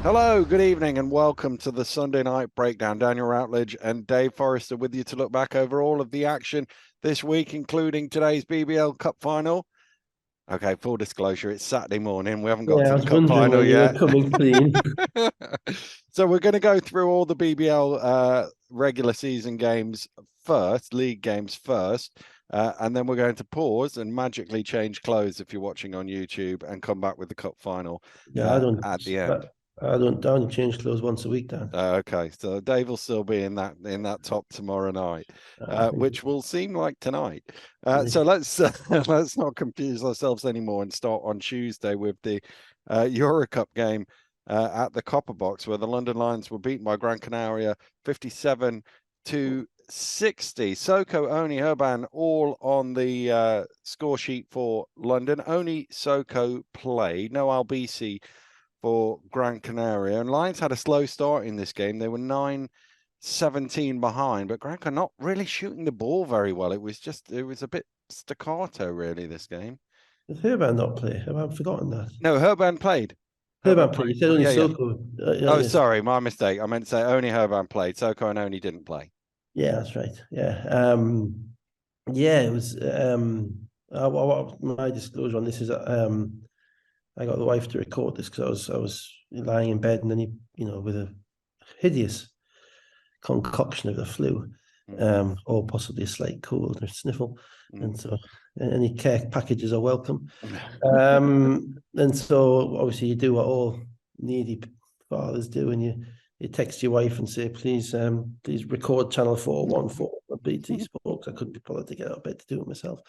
Hello, good evening, and welcome to the Sunday Night Breakdown. Daniel Routledge and Dave Forrester with you to look back over all of the action this week, including today's BBL Cup final. Okay, full disclosure, it's Saturday morning. We haven't got Yeah, to I the was Cup wondering final when you were yet. coming clean. So we're going to go through all the BBL regular season games first, league games first, and then we're going to pause and magically change clothes if you're watching on YouTube and come back with the Cup final Yeah, at the end. I only change clothes once a week, Dan. Okay, so Dave will still be in that top tomorrow night, Thank which you. will seem like tonight. Yeah. So let's let's not confuse ourselves anymore and start on Tuesday with the Euro Cup game at the Copper Box, where the London Lions were beaten by Gran Canaria 57 to 60. Soko, Oni, Herban all on the score sheet for London. Only Soko played, no Albisi for Gran Canaria. And Lions had a slow start in this game. They were 9-17 behind, but Gran Canaria not really shooting the ball very well. It was a bit staccato, really, this game. Did Herban not play? Have I forgotten that? No, Herban played. Herban Herban played. You played. said only Yeah, yeah. Soko. Oh, Yes. sorry, my mistake. I meant to say only Herban played. Soko and Oni didn't play. Yeah, that's right. Yeah. Yeah, it was. My disclosure on this is I got the wife to record this because I was lying in bed and then with a hideous concoction of the flu, or possibly a slight cold or sniffle. And so any care packages are welcome. And so obviously you do what all needy fathers do, and you text your wife and say, please record channel 414 on BT Sports. I couldn't be bothered to get out of bed to do it myself.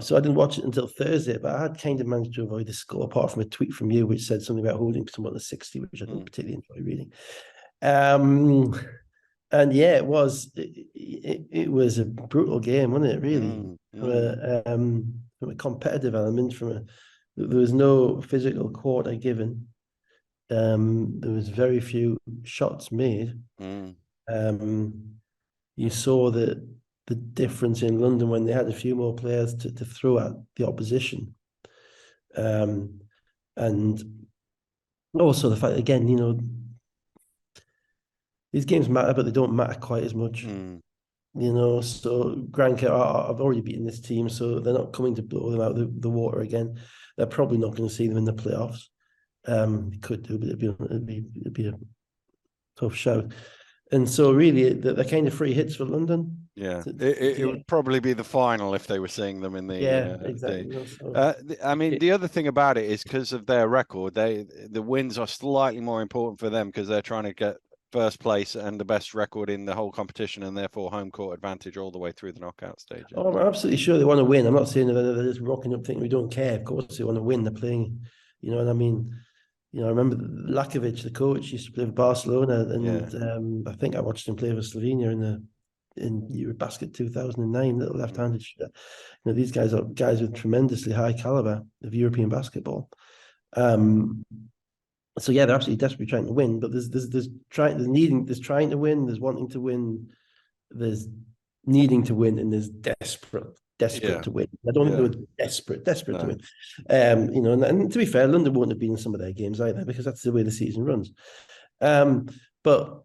So I didn't watch it until Thursday, but I had kind of managed to avoid the score apart from a tweet from you which said something about holding someone to 60, which I didn't particularly enjoy reading. And yeah, it was a brutal game, wasn't it? Really, from a competitive element, there was no physical quarter given. There was very few shots made. You saw the difference in London when they had a few more players to throw at the opposition, and also the fact again, these games matter, but they don't matter quite as much. So Gran I've already beaten this team, so they're not coming to blow them out the water again. They're probably not going to see them in the playoffs. Could do, but it'd be a tough show. And so really, they're kind of free hits for London. Yeah, it would probably be the final if they were seeing them in Yeah, exactly. I mean, the other thing about it is because of their record, the wins are slightly more important for them because they're trying to get first place and the best record in the whole competition, and therefore home court advantage all the way through the knockout stages. Oh, I'm absolutely sure they want to win. I'm not saying that they're just rocking up thinking we don't care. Of course, they want to win. They're playing, and I mean. I remember Lakovic, the coach, used to play for Barcelona, and I think I watched him play for Slovenia in Eurobasket 2009, little left-handed shooter. These guys are guys with tremendously high caliber of European basketball. So yeah, they're absolutely desperately trying to win, but there's trying to win, there's wanting to win, there's needing to win, and there's desperate to win. I don't think they were desperate to win. And to be fair, London won't have been in some of their games either because that's the way the season runs. But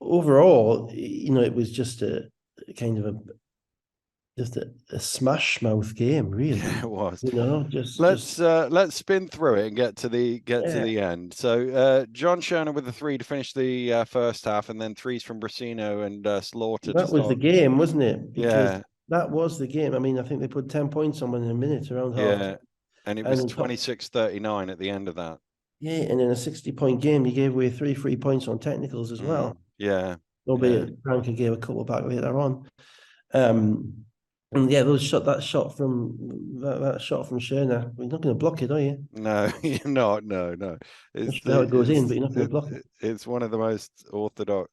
overall, it was just a kind of a smash mouth game, really. Yeah, it was. Let's spin through it and get to the end. So John Scherner with the three to finish the first half, and then threes from Brasino and Slaughter. That was the game, wasn't it? Because that was the game. I mean, I think they put 10 points on in a minute around half time. And it was 26-39 at the end of that. Yeah, and in a 60-point game, you gave away 3 free points on technicals as well. Yeah. Albeit Branca gave a couple back later on. And yeah, that shot from Scherner, you're not going to block it, are you? No, you're not. No. It's how it goes in, but you're not going to block it. It's one of the most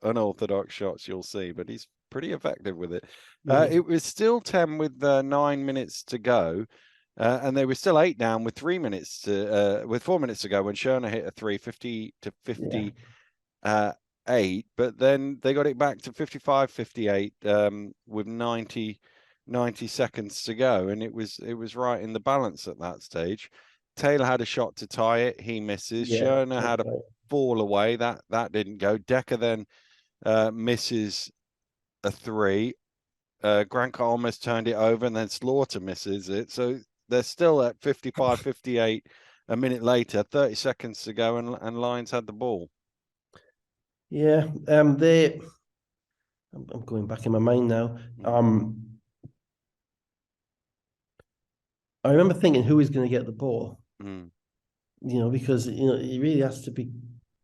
unorthodox shots you'll see, but he's pretty effective with it. It was still 10 with 9 minutes to go. And they were still 8 down with 4 minutes to go when Scherner hit a 3, 50 to 58. But then they got it back to 55-58 with 90 seconds to go, and it was right in the balance at that stage. Taylor had a shot to tie it, he misses. Scherner had fall away. That didn't go. Decker then misses a 3. Grant almost turned it over, and then Slaughter misses it. So they're still at 55, 58 a minute later, 30 seconds to go, and Lions had the ball. Yeah, I'm going back in my mind now. I remember thinking who is going to get the ball. Because it really has to be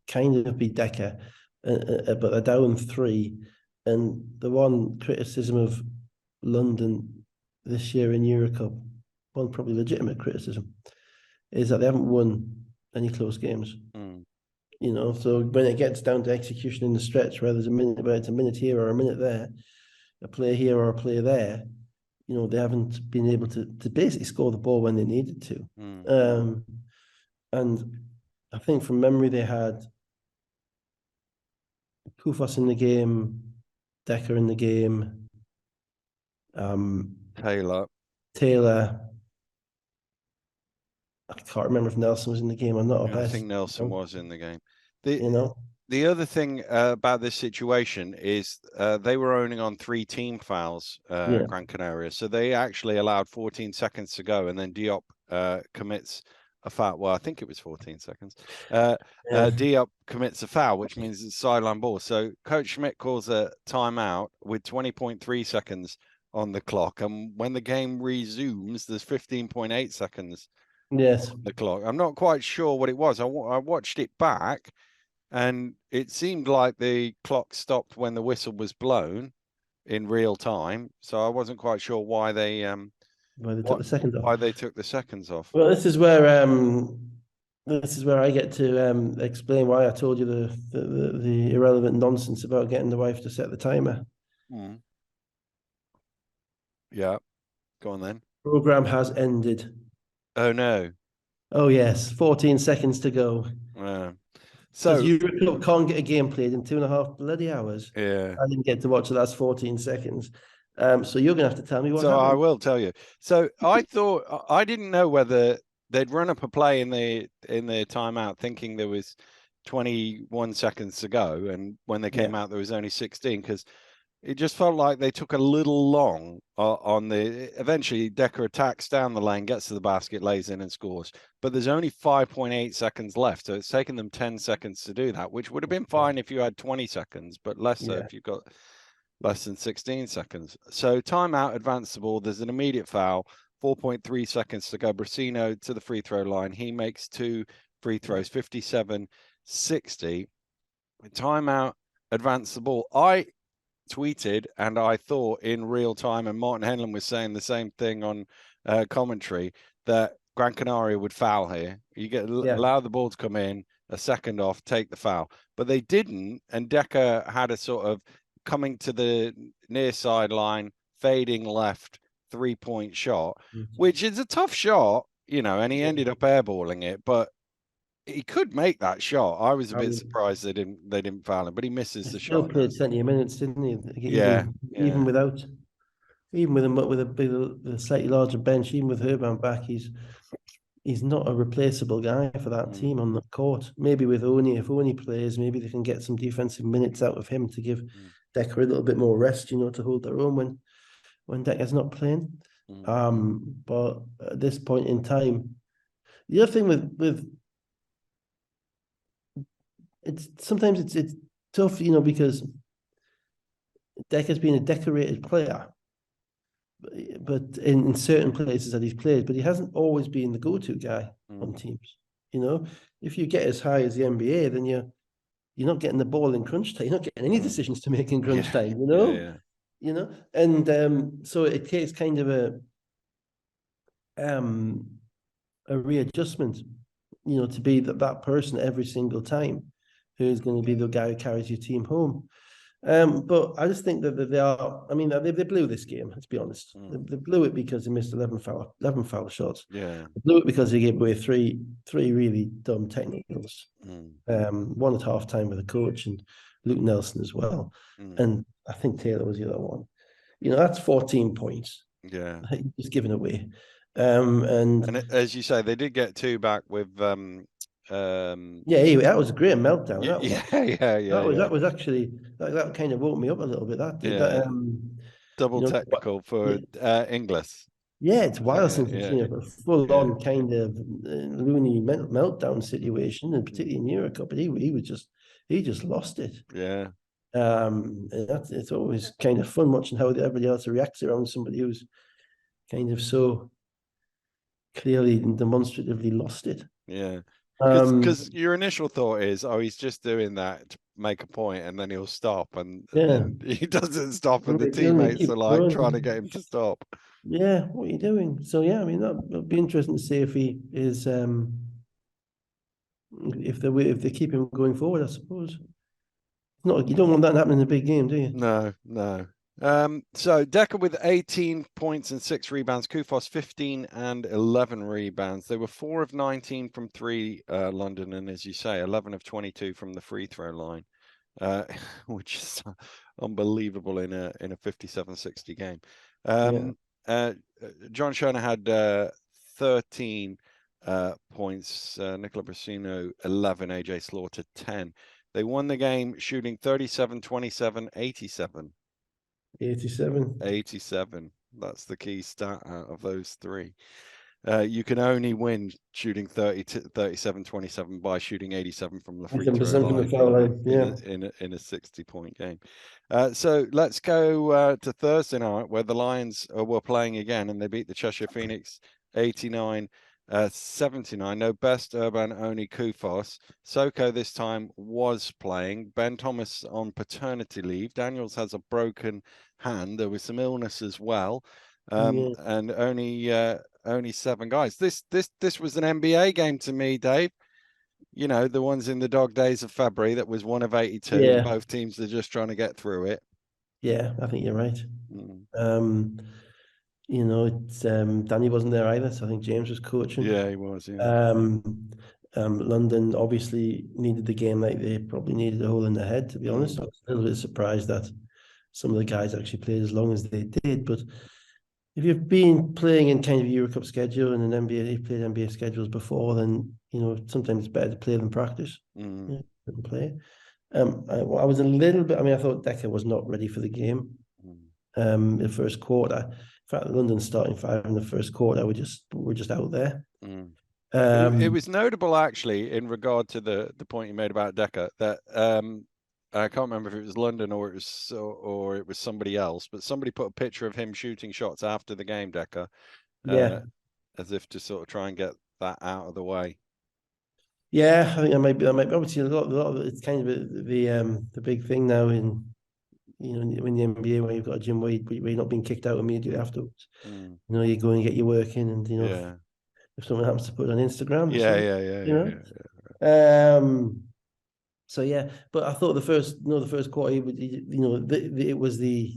Decker, but they're down 3, and the one criticism of London this year in Eurocup, one probably legitimate criticism, is that they haven't won any close games. So when it gets down to execution in the stretch, where it's a minute here or a minute there, a play here or a play there, they haven't been able to basically score the ball when they needed to. And I think from memory, they had Kufos in the game, Decker in the game, Taylor. I can't remember if Nelson was in the game or not. I think Nelson was in the game. The other thing about this situation is they were owning on 3 team fouls, Gran Canaria. So they actually allowed 14 seconds to go, and then Diop commits a foul. Well, I think it was 14 seconds. Diop commits a foul, which means it's sideline ball. So Coach Schmidt calls a timeout with 20.3 seconds on the clock. And when the game resumes, there's 15.8 seconds on the clock. I'm not quite sure what it was. I watched it back, and it seemed like the clock stopped when the whistle was blown in real time. So I wasn't quite sure why they took the seconds off. Why they took the seconds off. Well, this is where I get to explain why I told you the irrelevant nonsense about getting the wife to set the timer. Yeah, go on then. Program has ended. Oh no. Oh yes, 14 seconds to go. So you can't get a game played in 2.5 bloody hours. Yeah, I didn't get to watch the last 14 seconds. So you're gonna have to tell me what happened. I will tell you. So I thought, I didn't know whether they'd run up a play in the timeout, thinking there was 21 seconds to go, and when they came out, there was only 16, because it just felt like they took a little long on the. Eventually, Decker attacks down the lane, gets to the basket, lays in, and scores. But there's only 5.8 seconds left, so it's taken them 10 seconds to do that, which would have been fine if you had 20 seconds, but less so if you've got less than 16 seconds. So timeout, advance the ball. There's an immediate foul. 4.3 seconds to go. Brasino to the free throw line. He makes 2 free throws, 57-60. Timeout, advance the ball. I tweeted, and I thought in real time, and Martin Henlon was saying the same thing on commentary, that Gran Canaria would foul here. You allow the ball to come in, a second off, take the foul. But they didn't, and Decker had a sort of coming to the near sideline, fading left 3-point shot, which is a tough shot, and he ended up airballing it, but he could make that shot. I was a bit surprised they didn't foul him, but he misses the shot. He played 70 minutes, didn't he? Even with a slightly larger bench, even with Herban back, he's not a replaceable guy for that team on the court. Maybe with Oni, if Oni plays, maybe they can get some defensive minutes out of him to give Decker a little bit more rest, to hold their own when Decker's not playing. But at this point in time, the other thing with sometimes it's tough, because Decker's been a decorated player, but in certain places that he's played, but he hasn't always been the go-to guy on teams. If you get as high as the NBA, then you're not getting the ball in crunch time. You're not getting any decisions to make in crunch time. And so it takes kind of a readjustment, to be that person every single time who's going to be the guy who carries your team home. But I just think that they are. I mean, they blew this game. Let's be honest. They blew it because they missed 11 foul shots. Yeah, they blew it because they gave away three really dumb technicals. One at halftime with the coach and Luke Nelson as well. And I think Taylor was the other one. That's 14 points. Yeah, just given away. And as you say, they did get 2 back with Yeah, that was a great meltdown. That was. Yeah. That was actually that kind of woke me up a little bit. That did Yeah. that. Double You know, technical for Inglis. yeah, it's wild since we've Yeah, seen a full yeah. on kind of loony meltdown situation, and particularly in Europe. But he just lost it. Yeah. And it's always kind of fun watching how everybody else reacts around somebody who's kind of so clearly and demonstratively lost it. Yeah. Um, Because your initial thought is, oh, he's just doing that to make a point and then he'll stop. And yeah, then he doesn't stop, and the he only teammates are keeps like trying to going. get him to stop. Yeah, what are you doing? So yeah, I mean that'll be interesting to see if he is if they keep him going forward, I suppose. Not you don't want that to happen in a big game, do you? No, no. So Decker with 18 points and 6 rebounds, Kufos 15 and 11 rebounds. They were 4 of 19 from 3, London, and as you say, 11 of 22 from the free throw line, which is unbelievable in a 57-60 game. Yeah. John Schoner had 13 points, Nicola Brasino 11, AJ Slaughter 10. They won the game shooting 37, 27, 87. 87. 87. That's the key stat out of those three. You can only win shooting 37, 27 by shooting 87 from the free throw 87 from the line foul line. Yeah. in a 60-point game. So let's go to Thursday night, where the Lions were playing again, and they beat the Cheshire Phoenix 89 79. No Best, Urban, only Kufos. Soko this time was playing. Ben Thomas on paternity leave. Daniels has a broken hand. There was some illness as well. And only 7 guys. This was an NBA game to me, Dave. You know, the ones in the dog days of February that was 1 of 82, and both teams are just trying to get through it. Yeah, I think you're right. You know, it's Danny wasn't there either, so I think James was coaching. Yeah, he was. Yeah. London obviously needed the game like they probably needed a hole in their head, to be honest. I was a little bit surprised that some of the guys actually played as long as they did. But if you've been playing in kind of a Euro Cup schedule and an NBA, you've played NBA schedules before, then you know sometimes it's better to play than practice. Yeah, than play. I was a little bit. I mean, I thought Decker was not ready for the game. The first quarter. In fact, London starting 5 in the first quarter, we're just out there. It was notable, actually, in regard to the point you made about Decker, that I can't remember if it was London or it was somebody else, but somebody put a picture of him shooting shots after the game, Decker, as if to sort of try and get that out of the way. Yeah, I think that might be obviously a lot of it's kind of the big thing now in in the NBA, where you've got a gym where you're not being kicked out immediately afterwards. You know, you go and get your work in, and if someone happens to put it on Instagram, So yeah, but I thought the first quarter, it was the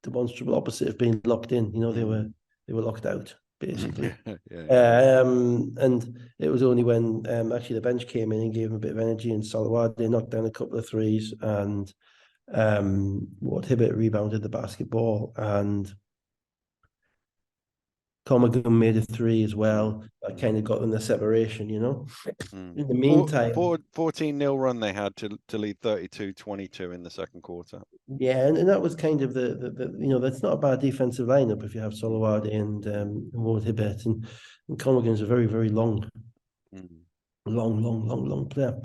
demonstrable opposite of being locked in. You know, they were locked out basically. And it was only when actually the bench came in and gave them a bit of energy, and Salawade knocked down a couple of threes, and Ward Hibbert rebounded the basketball, and Cormagan made a 3 as well. That kind of got them the separation, you know. In the meantime, 14-0 run they had to lead 32-22 in the second quarter. Yeah, and that was kind of the that's not a bad defensive lineup if you have Solowade and Ward Hibbert, and Cormagan's a very, very long player.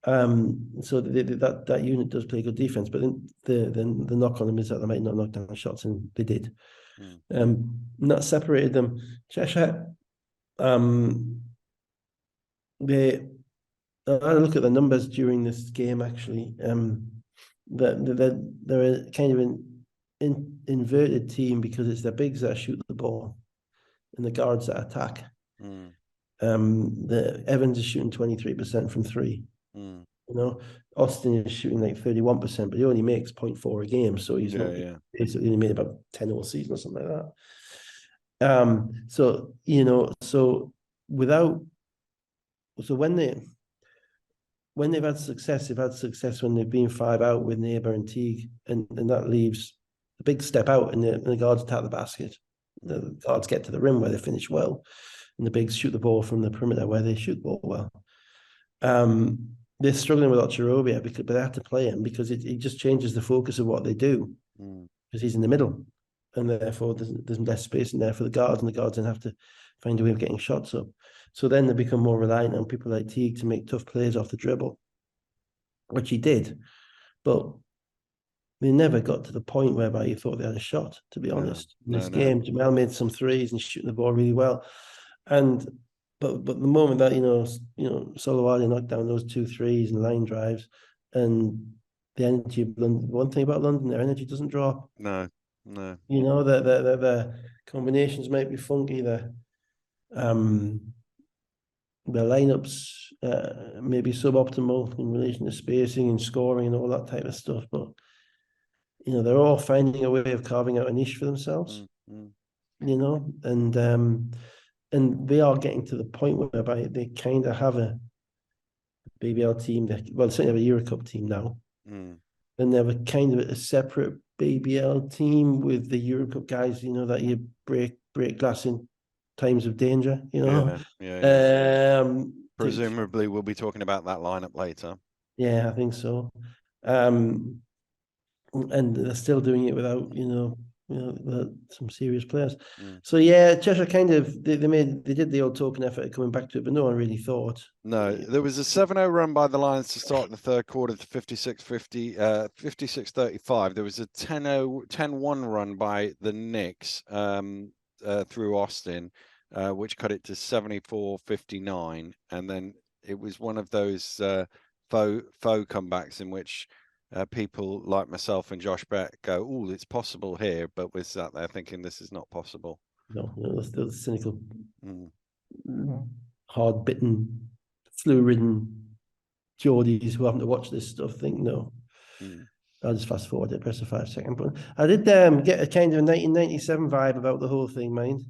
So that unit does play good defense, but then the knock on them is that they might not knock down shots, and they did. And that separated them. Cheshire, I had a look at the numbers during this game actually. They're kind of an inverted team because it's the bigs that shoot the ball and the guards that attack. The Evans is shooting 23% from 3. You know, Austin is shooting like 31%, but he only makes 0.4 a game, so he's basically only made about 10 all season or something like that. So when they've had success, when they've been 5 out with Neighbour and Teague, and that leaves a big step out, and the guards attack the basket. The guards get to the rim where they finish well, and the bigs shoot the ball from the perimeter where they shoot the ball well. they're struggling with Ocherobia but they have to play him because it just changes the focus of what they do because he's in the middle, and therefore there's less space in there for the guards, and the guards then have to find a way of getting shots up. So then they become more reliant on people like Teague to make tough plays off the dribble, which he did, but they never got to the point whereby you thought they had a shot, to be honest. In this game, Jamal made some threes and shooting the ball really well. And but the moment that Solowali knocked down those 2 threes and line drives, and the energy of London, one thing about London, their energy doesn't drop. No. You know, the combinations might be funky, the lineups may be suboptimal in relation to spacing and scoring and all that type of stuff, but they're all finding a way of carving out a niche for themselves. And they are getting to the point whereby they kind of have a BBL team. Well, they certainly have a Euro Cup team now. And they have a kind of a separate BBL team with the Euro Cup guys, that you break glass in times of danger, Presumably we'll be talking about that lineup later. Yeah, I think so. And they're still doing it without, some serious players. So yeah, Cheshire kind of they did the old token effort of coming back to it, but no one really thought. No, there was a 7-0 run by the Lions to start the third quarter to 56-35. There was a 10-1 run by the Knicks through Austin, which cut it to 74-59, and then it was one of those faux comebacks in which people like myself and Josh Beck go, "Oh, it's possible here," but we're sat there thinking this is not possible. No, those cynical, hard-bitten, flu-ridden Geordies who haven't to watch this stuff think no. I'll just fast forward it, press the 5-second button. I did get a kind of a 1997 vibe about the whole thing, mind.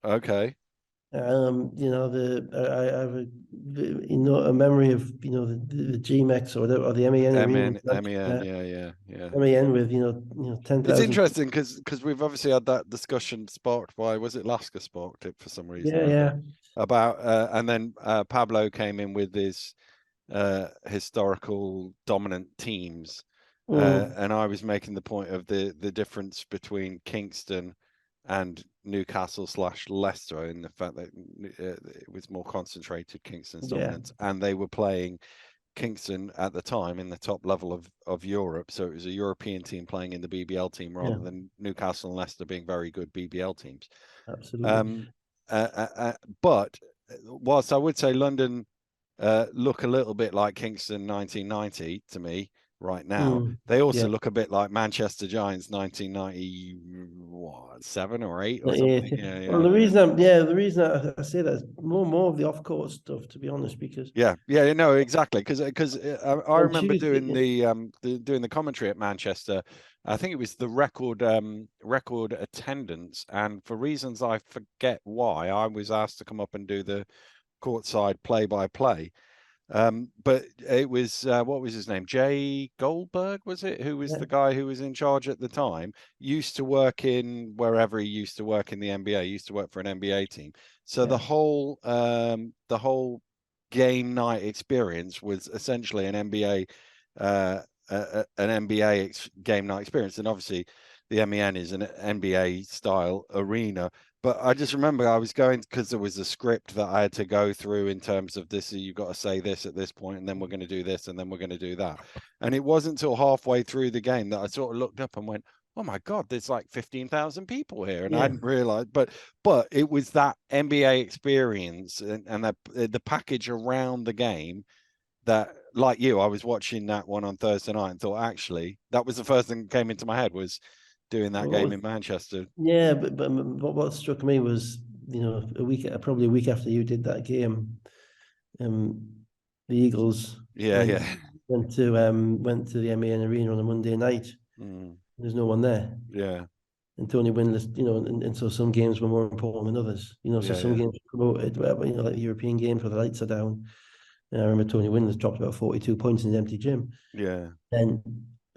Okay. I have a memory of the GMEX or the MEN. MEN, MEN with 10,000. It's interesting because we've obviously had that discussion sparked by, was it Lasker sparked it for some reason? Yeah. About and then Pablo came in with his historical dominant teams, and I was making the point of the difference between Kingston and Newcastle/Leicester in the fact that it was more concentrated, Kingston's dominance, and they were playing Kingston at the time in the top level of Europe, so it was a European team playing in the BBL team rather than Newcastle and Leicester being very good BBL teams. Absolutely. But whilst I would say London look a little bit like Kingston 1990 to me right now, they also look a bit like Manchester Giants 1997 or 8 or something. Well, the reason I say that is more of the off-court stuff, to be honest, because exactly, because I remember doing the commentary at Manchester. I think it was the record attendance, and for reasons I forget why, I was asked to come up and do the courtside play-by-play. But it was what was his name? Jay Goldberg, was it? Who was the guy who was in charge at the time? Used to work in wherever he used to work in the NBA. He used to work for an NBA team. So the whole game night experience was essentially an NBA game night experience, and obviously the MEN is an NBA style arena. But I just remember I was going, because there was a script that I had to go through in terms of this, you've got to say this at this point, and then we're going to do this, and then we're going to do that. And it wasn't until halfway through the game that I sort of looked up and went, oh my God, there's like 15,000 people here. And I hadn't realized, but it was that NBA experience and the package around the game that, like you, I was watching that one on Thursday night and thought, actually, that was the first thing that came into my head was doing that game in Manchester. Yeah, but what struck me was, probably a week after you did that game, the Eagles went to the MEN arena on a Monday night. There's no one there. Yeah. And Tony Winless, and so some games were more important than others. So some games promoted, like the European games where the lights are down. And I remember Tony Winless dropped about 42 points in an empty gym. Yeah. And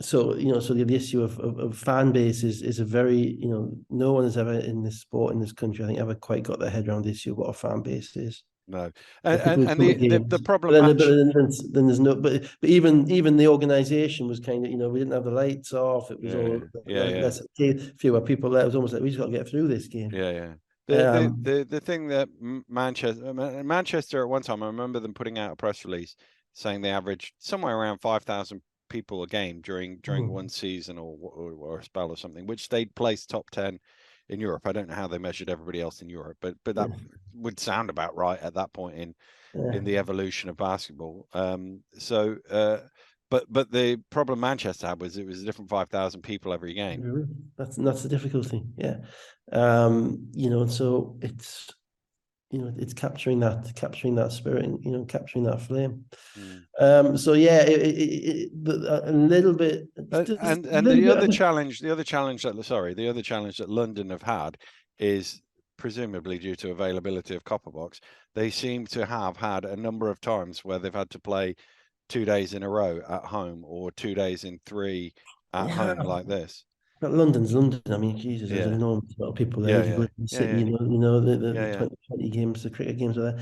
so the issue of fan base is a very, no one has ever in this sport in this country, I think, ever quite got their head around the issue of what a fan base is. No, People would and come at the games, problem but match. then there's no. But even the organisation was kind of, we didn't have the lights off. It was all Yeah. less fewer people there. It was almost like we just got to get through this game. Yeah. Um, The thing that Manchester at one time, I remember them putting out a press release saying they averaged somewhere around 5,000 people a game during one season or a spell or something, which they'd placed top 10 in Europe. I don't know how they measured everybody else in Europe, but that would sound about right at that point in the evolution of basketball. But the problem Manchester had was it was a different 5,000 people every game. That's the difficulty. Yeah. So it's capturing that spirit and, capturing that flame. So yeah, a little bit, and a little the bit other of a, challenge, the other challenge that London have had is presumably due to availability of Copperbox. They seem to have had a number of times where they've had to play 2 days in a row at home or 2 days in three at yeah. home like this. But London's London. I mean, Jesus, there's an Yeah, enormous amount of people there. yeah, If you go yeah, to the yeah, city, yeah, the yeah, yeah. 2020 games, the cricket games are there.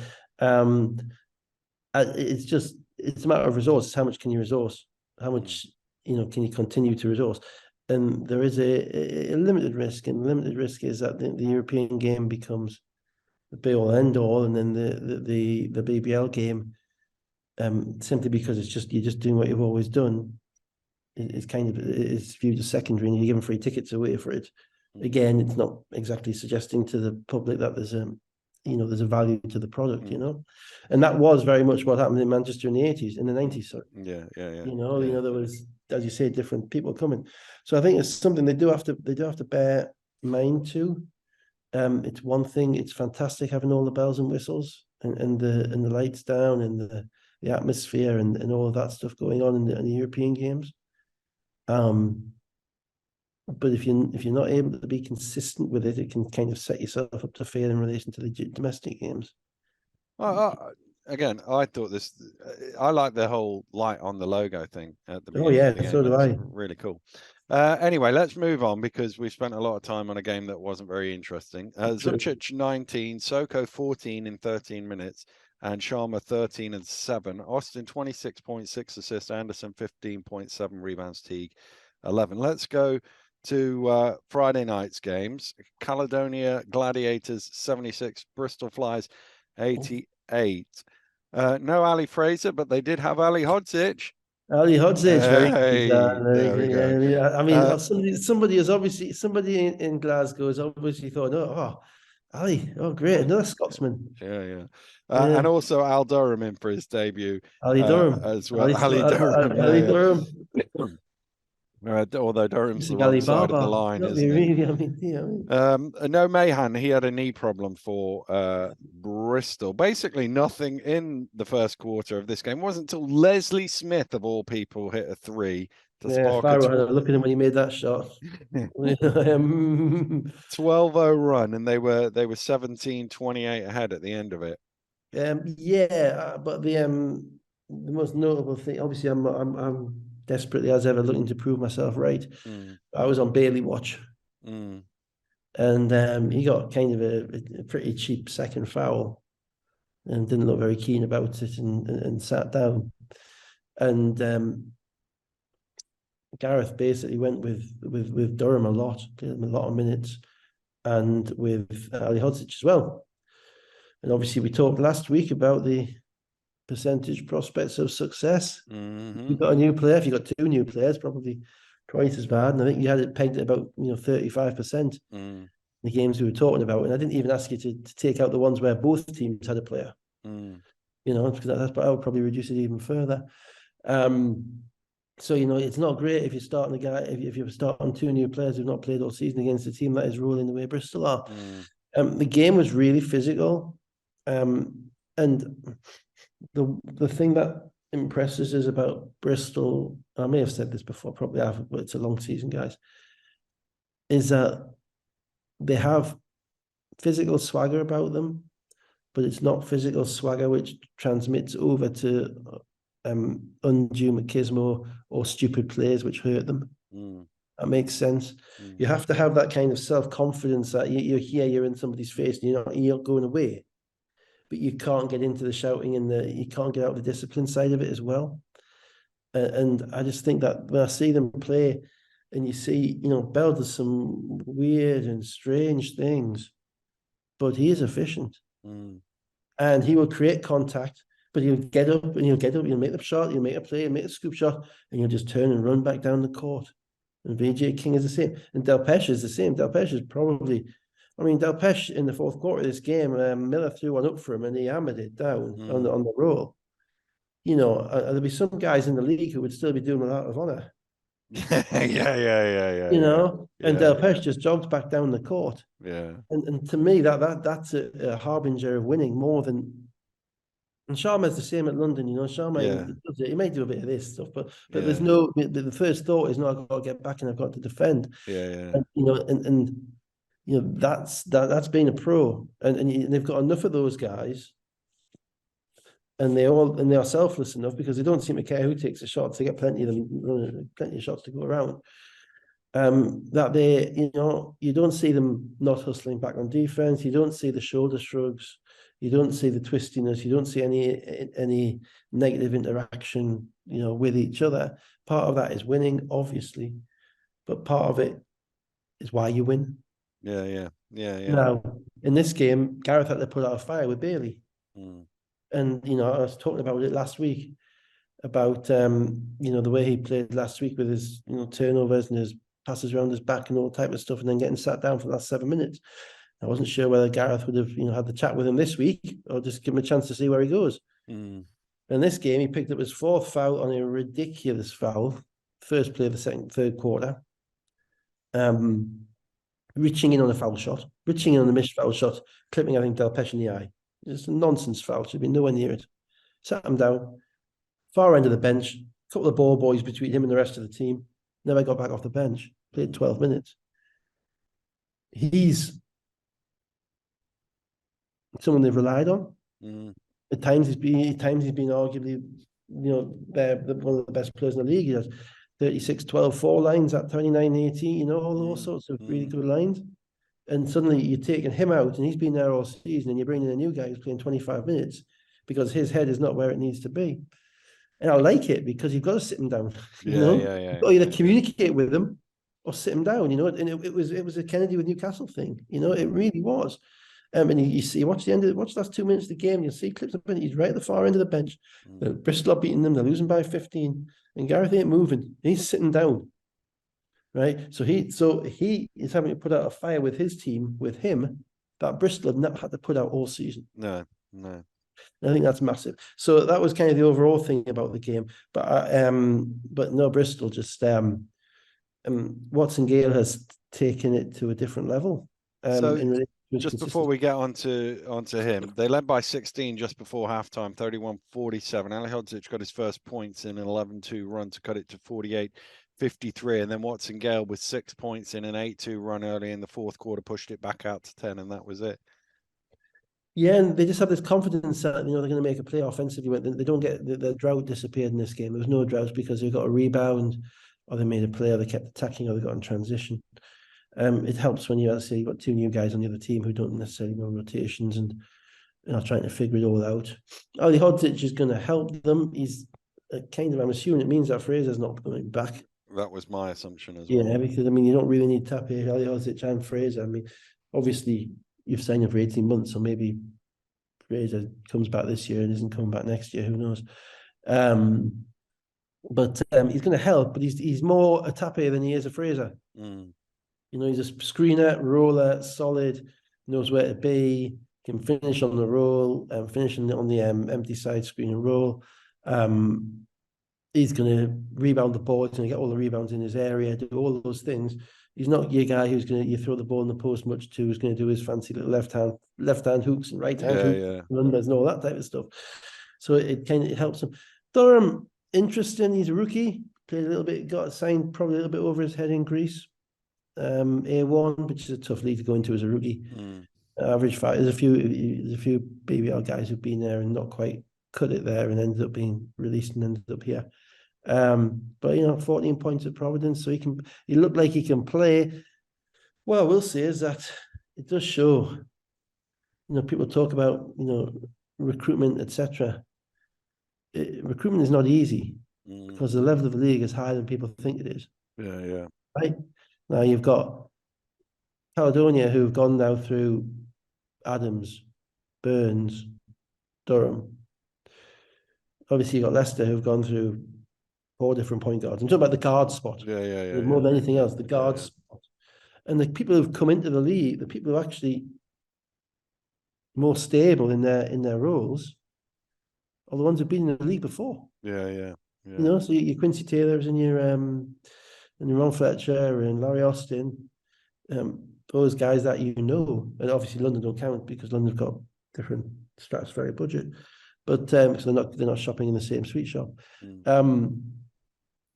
It's a matter of resource. How much can you resource? How much can you continue to resource? And there is a limited risk, and the limited risk is that the European game becomes the be all end all, and then the BBL game, simply because you're just doing what you've always done, is viewed as secondary, and you're giving free tickets away for it. Again, it's not exactly suggesting to the public that there's a value to the product, and that was very much what happened in Manchester in the 80s, in the 90s. Sorry. Yeah. There was, as you say, different people coming. So I think it's something they do have to bear mind to. It's one thing. It's fantastic having all the bells and whistles and the lights down and the atmosphere and all of that stuff going on in the European games. But if you're not able to be consistent with it, it can kind of set yourself up to fail in relation to the domestic games. Again, I thought this. I like the whole light on the logo thing at the Oh beginning of the yeah, game. so do That's I. really cool. Anyway, let's move on because we spent a lot of time on a game that wasn't very interesting. Zubcic 19, Soko 14 in 13 minutes, and Sharma 13 and 7. Austin 26.6 assists, Anderson 15.7 rebounds, Teague 11. Let's go to Friday night's games. Caledonia Gladiators 76, Bristol Flyers 88. No Ali Fraser, but they did have Ali Hodzic. Ali Hodzic, very good. There we go. I mean, somebody in Glasgow has obviously thought, Ali, great, another Scotsman. Yeah. And also Al Durham in for his debut Ali Durham as well. Ali Durham. Ali Durham. Although Durham's the wrong Ali side of the Baba. line, Not isn't really, it? I mean, No Mahan, he had a knee problem for Bristol. Basically, nothing in the first quarter of this game. It wasn't until Leslie Smith, of all people, hit a three to spark Farrell had a look at him when he made that shot. 12-0 run, and they were 17-28 ahead at the end of it. But the most notable thing, obviously, I'm desperately as ever looking to prove myself right. I was on Bailey watch, and he got kind of a pretty cheap second foul, and didn't look very keen about it, and sat down. And Gareth basically went with Durham a lot, played him a lot of minutes, and with Ali Hodzic as well. And obviously, we talked last week about the percentage prospects of success. If you've got a new player, if you've got two new players, probably twice as bad. And I think you had it pegged at about 35%. The games we were talking about, and I didn't even ask you to take out the ones where both teams had a player. Because that would probably reduce it even further. So it's not great if you're starting a guy if you're starting two new players who've not played all season against a team that is rolling the way Bristol are. The game was really physical, and the thing that impresses us about Bristol, I may have said this before, probably have, but it's a long season, guys, is that they have physical swagger about them, but it's not physical swagger which transmits over to undue machismo or stupid plays which hurt them. That makes sense. You have to have that kind of self-confidence that you're here, you're in somebody's face, and you're not going away. but you can't get into the shouting and you can't get out of the discipline side of it as well. And I just think that when I see them play, and you see, Bell does some weird and strange things, but he is efficient. And he will create contact, but he'll get up, he'll make the shot, he'll make a play, he'll make a scoop shot, and he'll just turn and run back down the court. And VJ King is the same. And Delpeche is the same. Delpeche is probably, Delpeche in the fourth quarter of this game, Miller threw one up for him and he hammered it down on the roll. There'll be some guys in the league who would still be doing without of honor. Yeah. And Delpeche just jogged back down the court. Yeah. And to me, that's a harbinger of winning more than. And Sharma's the same at London, Sharma, he may do a bit of this stuff, but there's no. The first thought is, no, I've got to get back and I've got to defend. And that's being a pro, and they've got enough of those guys. And they are selfless enough because they don't seem to care who takes the shots. They get plenty of them, plenty of shots to go around. That they, you don't see them not hustling back on defense. You don't see the shoulder shrugs. You don't see the twistiness. You don't see any negative interaction, with each other. Part of that is winning, obviously, but part of it is why you win. Yeah. Now, in this game, Gareth had to put out a fire with Bailey. And, I was talking about it last week about, the way he played last week with his, turnovers and his passes around his back and all type of stuff, and then getting sat down for the last 7 minutes. I wasn't sure whether Gareth would have, had the chat with him this week or just give him a chance to see where he goes. In this game, he picked up his fourth foul on a ridiculous foul, first play of the third quarter. Reaching in on a foul shot, reaching in on a missed foul shot, clipping, I think, Delpeche in the eye. It's a nonsense foul. Should be nowhere near it. Sat him down, far end of the bench, a couple of ball boys between him and the rest of the team. Never got back off the bench. Played 12 minutes. He's someone they've relied on. At times he's been arguably, one of the best players in the league. He has 36-12 4 lines at 29-18. All those sorts of really good lines. And suddenly you're taking him out, and he's been there all season, and you're bringing in a new guy who's playing 25 minutes because his head is not where it needs to be. And I like it because you've got to sit him down. You've got to either communicate with him or sit him down. And it was a Kennedy with Newcastle thing. It really was. And you watch the last 2 minutes of the game, you'll see clips of him. He's right at the far end of the bench. Bristol are beating them. They're losing by 15, and Gareth ain't moving. He's sitting down. Right, so he is having to put out a fire with his team, with him, that Bristol have not had to put out all season. No. I think that's massive. So that was kind of the overall thing about the game. But no, Bristol just Watson Gale has taken it to a different level. So just before we get onto him, they led by 16 just before halftime, 31-47. Ali Hodzic got his first points in an 11-2 run to cut it to 48-53, and then Watson Gale with 6 points in an 8-2 run early in the fourth quarter pushed it back out to 10, and that was it. Yeah, and they just have this confidence that they're going to make a play offensively. They don't get the drought disappeared in this game. There was no drought because they got a rebound, or they made a play, or they kept attacking, or they got in transition. It helps when you've got two new guys on the other team who don't necessarily know rotations and trying to figure it all out. Ali Hodzic is going to help them. He's I'm assuming it means that Fraser's not coming back. That was my assumption as well. Yeah, because you don't really need Tapia, Ali Hodzic and Fraser. Obviously you've signed him for 18 months, so maybe Fraser comes back this year and isn't coming back next year. Who knows? But he's going to help, but he's more a Tapia than he is a Fraser. He's a screener, roller, solid, knows where to be, can finish on the roll, finishing on the empty side screen and roll. He's going to rebound the ball. He's going to get all the rebounds in his area, do all those things. He's not your guy who's going to throw the ball in the post much too. Who's going to do his fancy little left hand hooks and right hand hooks, numbers and all that type of stuff. So it helps him. Durham, interesting. He's a rookie. Played a little bit. Got signed probably a little bit over his head in Greece. A1, which is a tough league to go into as a rookie. Average five. There's a few BBL guys who've been there and not quite cut it there and ended up being released and ended up here. But 14 points at Providence, so he looked like he can play. Well, we'll see is that it does show. People talk about recruitment, etc. Recruitment is not easy because the level of the league is higher than people think it is. Yeah. Right now, you've got Caledonia who've gone now through Adams, Burns, Durham. Obviously, you've got Leicester who've gone through 4 different point guards. I'm talking about the guard spot. Yeah. More than anything else, the guard spot. And the people who've come into the league, the people who are actually more stable in their roles, are the ones who've been in the league before. Yeah. You know, so your Quincy Taylors and your Ron Fletcher and Larry Austin, those guys that you know, and obviously London don't count because London's got different stratospheric budget, but because they're not shopping in the same sweet shop.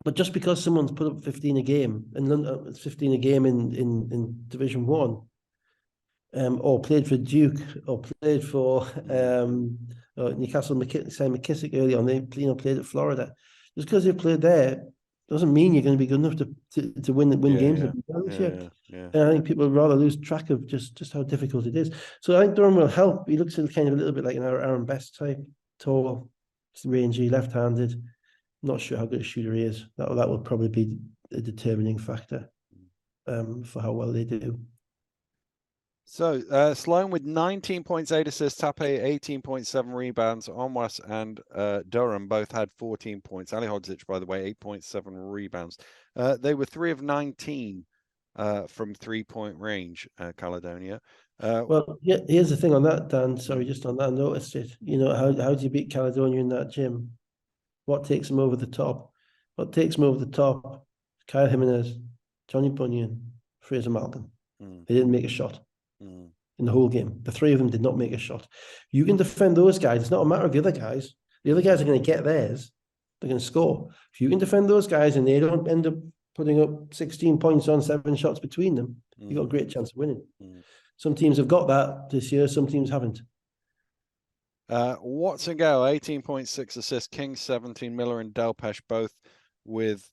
But just because someone's put up 15 a game, and it's 15 a game in Division 1, or played for Duke, or played for Newcastle, McKissick early on, they played at Florida. Just because they played there doesn't mean you're going to be good enough to win games in the championship. And I think people would rather lose track of just how difficult it is. So I think Durham will help. He looks kind of a little bit like an Aaron Best type, tall, rangy, left-handed. Not sure how good a shooter he is. That will probably be a determining factor for how well they do. So Sloan with 19 points, 8 assists, Tape 18.7 rebounds, Onwas and Durham both had 14 points. Ali Hodzic, by the way, 8.7 rebounds. They were 3 of 19 from 3-point range, Caledonia. Well, yeah, here's the thing on that, Dan. Sorry, just on that, I noticed it. You know, how do you beat Caledonia in that gym? What takes them over the top? What takes them over the top? Kyle Jimenez, Johnny Bunyan, Fraser Malcolm. They didn't make a shot in the whole game. The 3 of them did not make a shot. You can defend those guys. It's not a matter of the other guys. The other guys are going to get theirs. They're going to score. If you can defend those guys and they don't end up putting up 16 points on 7 shots between them, you've got a great chance of winning. Some teams have got that this year. Some teams haven't. Watson Gale, 18.6 assists, King 17, Miller and Delpesh both with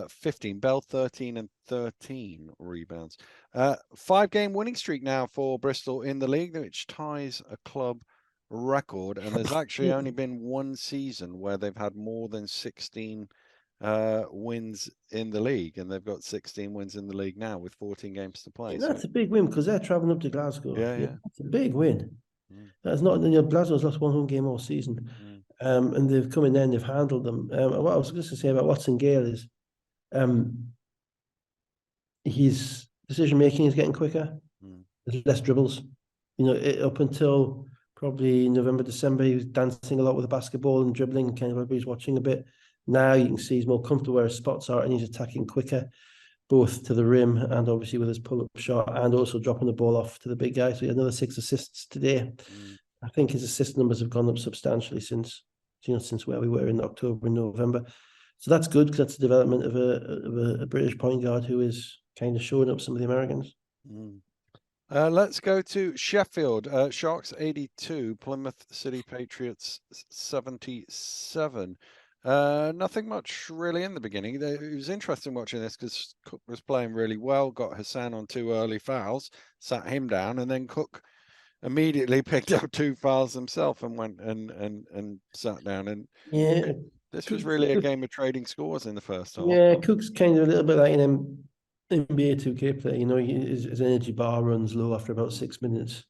15, Bell 13 and 13 rebounds. 5-game winning streak now for Bristol in the league, which ties a club record, and there's actually only been one season where they've had more than 16 wins in the league, and they've got 16 wins in the league now with 14 games to play. That's a big win because they're traveling up to Glasgow. Yeah. That's a big win. That's not, Glasgow's lost 1 home game all season, and they've come in there and they've handled them. What I was just going to say about Watson Gale is, his decision making is getting quicker. There's less dribbles. You know, up until probably November, December, he was dancing a lot with the basketball and dribbling, and kind of everybody's watching a bit. Now you can see he's more comfortable where his spots are, and he's attacking quicker, both to the rim and obviously with his pull-up shot, and also dropping the ball off to the big guy. So he had another 6 assists today. I think his assist numbers have gone up substantially since where we were in October and November. So that's good because that's the development of a British point guard who is kind of showing up some of the Americans. Let's go to Sheffield. Sharks 82, Plymouth City Patriots 77. Nothing much really in the beginning. It was interesting watching this because Cook was playing really well, got Hassan on 2 early fouls, sat him down, and then Cook immediately picked up 2 fouls himself and went and sat down. And yeah, this was really a game of trading scores in the first half. Yeah, Cook's kind of a little bit like an NBA 2K player. You know, his energy bar runs low after about 6 minutes.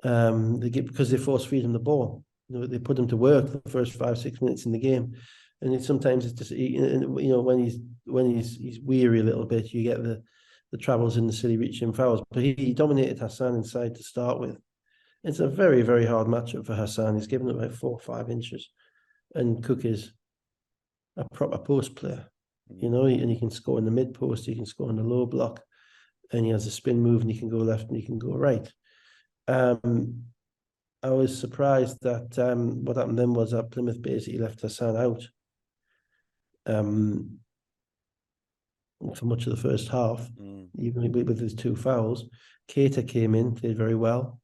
Because they force feed him the ball. You know, they put him to work the first 5-6 minutes in the game, and sometimes it's just when he's weary a little bit, you get the travels in the city reaching fouls. But he dominated Hassan inside to start with. It's a very, very hard matchup for Hassan. He's given it about 4 or 5 inches, and Cook is a proper post player. You know, and he can score in the mid post, he can score in the low block, and he has a spin move, and he can go left and he can go right. I was surprised that what happened then was that Plymouth basically left Hassan out for much of the first half, even with his 2 fouls. Cater came in, played very well,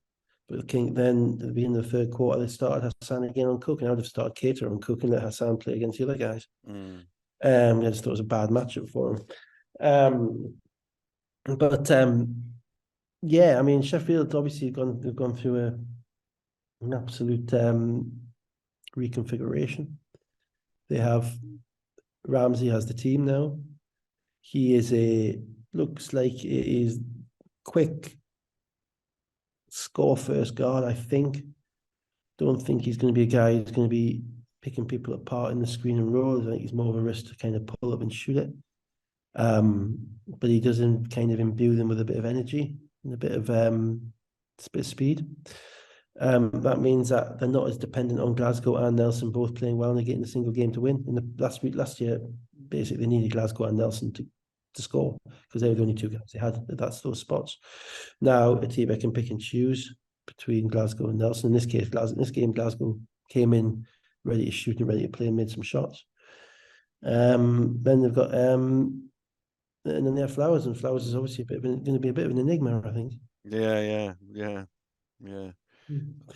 but then at the beginning of the third quarter, they started Hassan again on Cook, and I would have started Cater on Cook and let Hassan play against the other guys. I just thought it was a bad matchup for him. Yeah, I mean, Sheffield obviously have gone through an absolute reconfiguration. They have Ramsey has the team now. He looks like he is quick, score first guard, I think. Don't think he's going to be a guy who's going to be picking people apart in the screen and roll. I think he's more of a risk to kind of pull up and shoot it. But he doesn't kind of imbue them with a bit of energy and a bit of speed. That means that they're not as dependent on Glasgow and Nelson both playing well and they're getting a single game to win. In the last year, basically they needed Glasgow and Nelson to score because they were the only two guys they had. That's those spots. Now Atiba can pick and choose between Glasgow and Nelson. In this case, Glasgow came in ready to shoot and ready to play and made some shots. Then they've got and then they have Flowers, and Flowers is obviously going to be a bit of an enigma, I think. Yeah.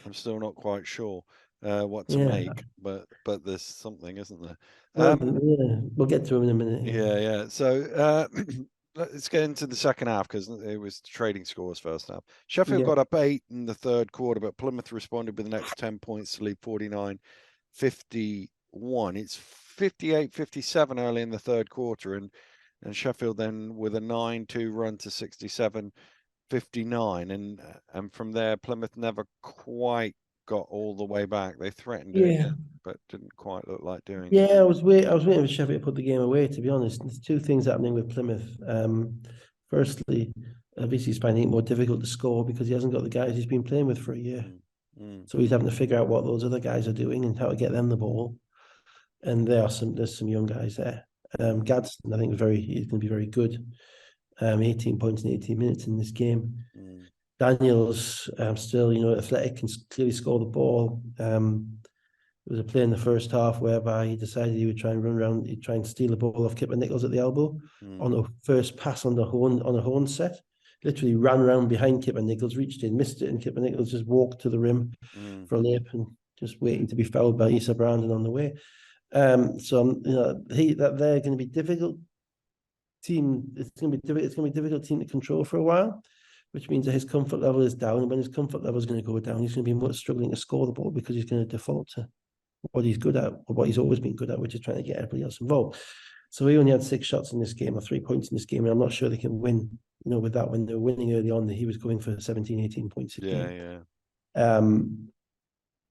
I'm still not quite sure what to make, but there's something, isn't there? We'll get to him in a minute. Yeah. So let's get into the second half because it was trading scores first half. Sheffield got up 8 in the third quarter, but Plymouth responded with the next 10 points to lead 49-51. It's 58-57 early in the third quarter, and Sheffield then with a 9-2 run to 67-59, and from there Plymouth never quite got all the way back. They threatened it, but didn't quite look like doing it. I was waiting for Sheffield to put the game away, to be honest. There's two things happening with Plymouth. Firstly, obviously he's finding it more difficult to score because he hasn't got the guys he's been playing with for a year. So he's having to figure out what those other guys are doing and how to get them the ball. And there's some young guys there. Gadsden, I think, he's going to be very good. 18 points in 18 minutes in this game. Daniel's still, athletic, can clearly score the ball. There was a play in the first half whereby he decided he would try and run around, he'd try and steal the ball off Kipper Nichols at the elbow on the first pass on a horn set. Literally ran around behind Kipper Nichols, reached in, missed it, and Kipper Nichols just walked to the rim for a layup and just waiting to be fouled by Issa Brandon on the way. So they're going to be difficult team. It's going to be a difficult team to control for a while, which means that his comfort level is down. And when his comfort level is going to go down, he's going to be struggling to score the ball because he's going to default to what he's good at or what he's always been good at, which is trying to get everybody else involved. So he only had 6 shots in this game or 3 points in this game, and I'm not sure they can win. With that, when they were winning early on, he was going for 17, 18 points a game.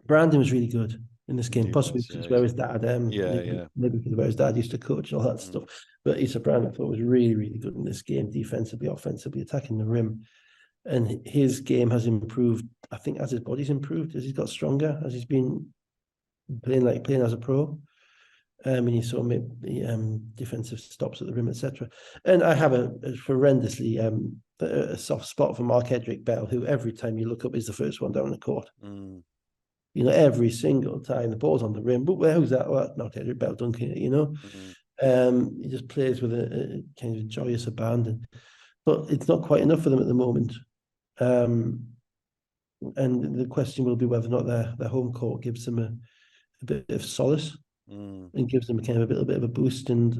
Brandon was really good in this game, possibly because where his dad, maybe because where his dad used to coach and all that stuff. But Issa Brandon, I thought, was really, really good in this game, defensively, offensively, attacking the rim. And his game has improved, I think, as his body's improved, as he's got stronger, as he's been playing as a pro. And he saw defensive stops at the rim, etc. And I have a horrendously a soft spot for Mark Edric Bell, who every time you look up is the first one down the court. Every single time the ball's on the rim, but who's that? Well, not Edric Bell dunking it, He just plays with a kind of joyous abandon. But it's not quite enough for them at the moment. And the question will be whether or not their home court gives them a bit of solace and gives them kind of a little bit of a boost, and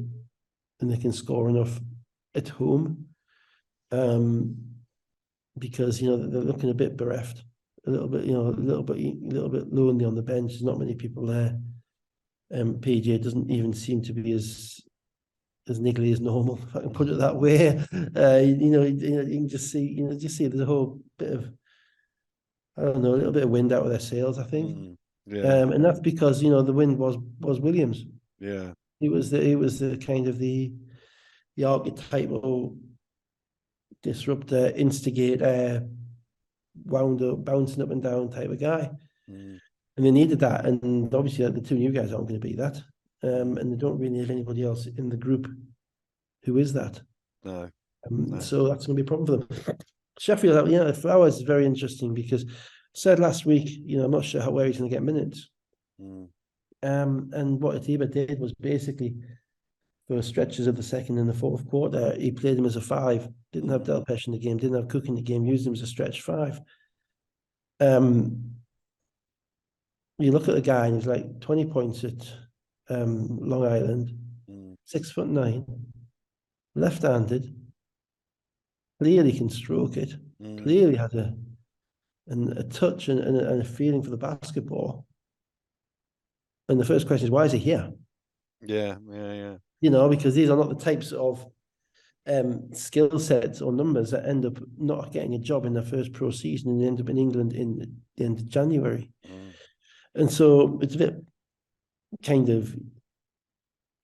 they can score enough at home. Because they're looking a bit bereft, a little bit lonely on the bench. There's not many people there. PJ doesn't even seem to be as niggly as normal, if I can put it that way. You can just see, there's a whole bit of, I don't know, a little bit of wind out of their sails, I think. And that's because the wind was Williams. He was the kind of the archetypal disruptor, instigator, wound up, bouncing up and down type of guy. And they needed that, and obviously the two new guys aren't going to be that. And they don't really have anybody else in the group who is that. No. So that's going to be a problem for them. Sheffield, Flowers is very interesting because I said last week, I'm not sure where he's going to get minutes. And what Atiba did was basically, for stretches of the second and the fourth quarter, he played him as a 5. Didn't have Delpesh in the game, didn't have Cook in the game, used him as a stretch 5. You look at the guy and he's like 20 points at Long Island, 6'9", left-handed, clearly can stroke it, clearly has a and a touch and a feeling for the basketball. And the first question is, why is he here? Yeah, yeah, yeah. You know, because these are not the types of skill sets or numbers that end up not getting a job in their first pro season and end up in England in the end of January. And so it's a bit kind of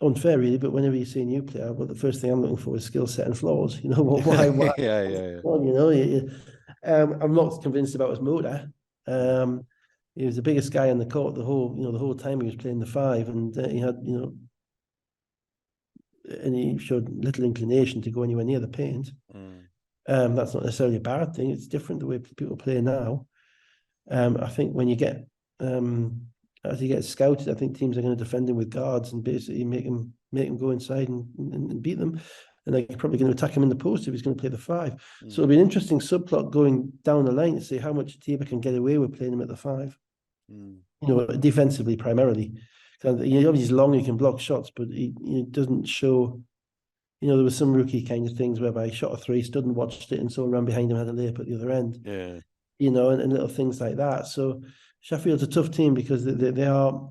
unfair, really. But whenever you see a new player, well, the first thing I'm looking for is skill set and flaws. You know, why? Yeah, yeah, yeah. Well, you know, I'm not convinced about his motor. He was the biggest guy on the court the whole time he was playing the five, and he had, you know, and he showed little inclination to go anywhere near the paint. That's not necessarily a bad thing. It's different the way people play now. I think when you get as he gets scouted, I think teams are going to defend him with guards and basically make him go inside and beat them. And they're probably going to attack him in the post if he's going to play the five. So it'll be an interesting subplot going down the line to see how much Atiba can get away with playing him at the five. You know, defensively primarily. You know, obviously he's long, he can block shots, but he doesn't show. You know, there was some rookie kind of things whereby he shot a three, stood and watched it, and someone ran behind him and had a layup at the other end. Yeah. You know, and little things like that. So Sheffield's a tough team because they are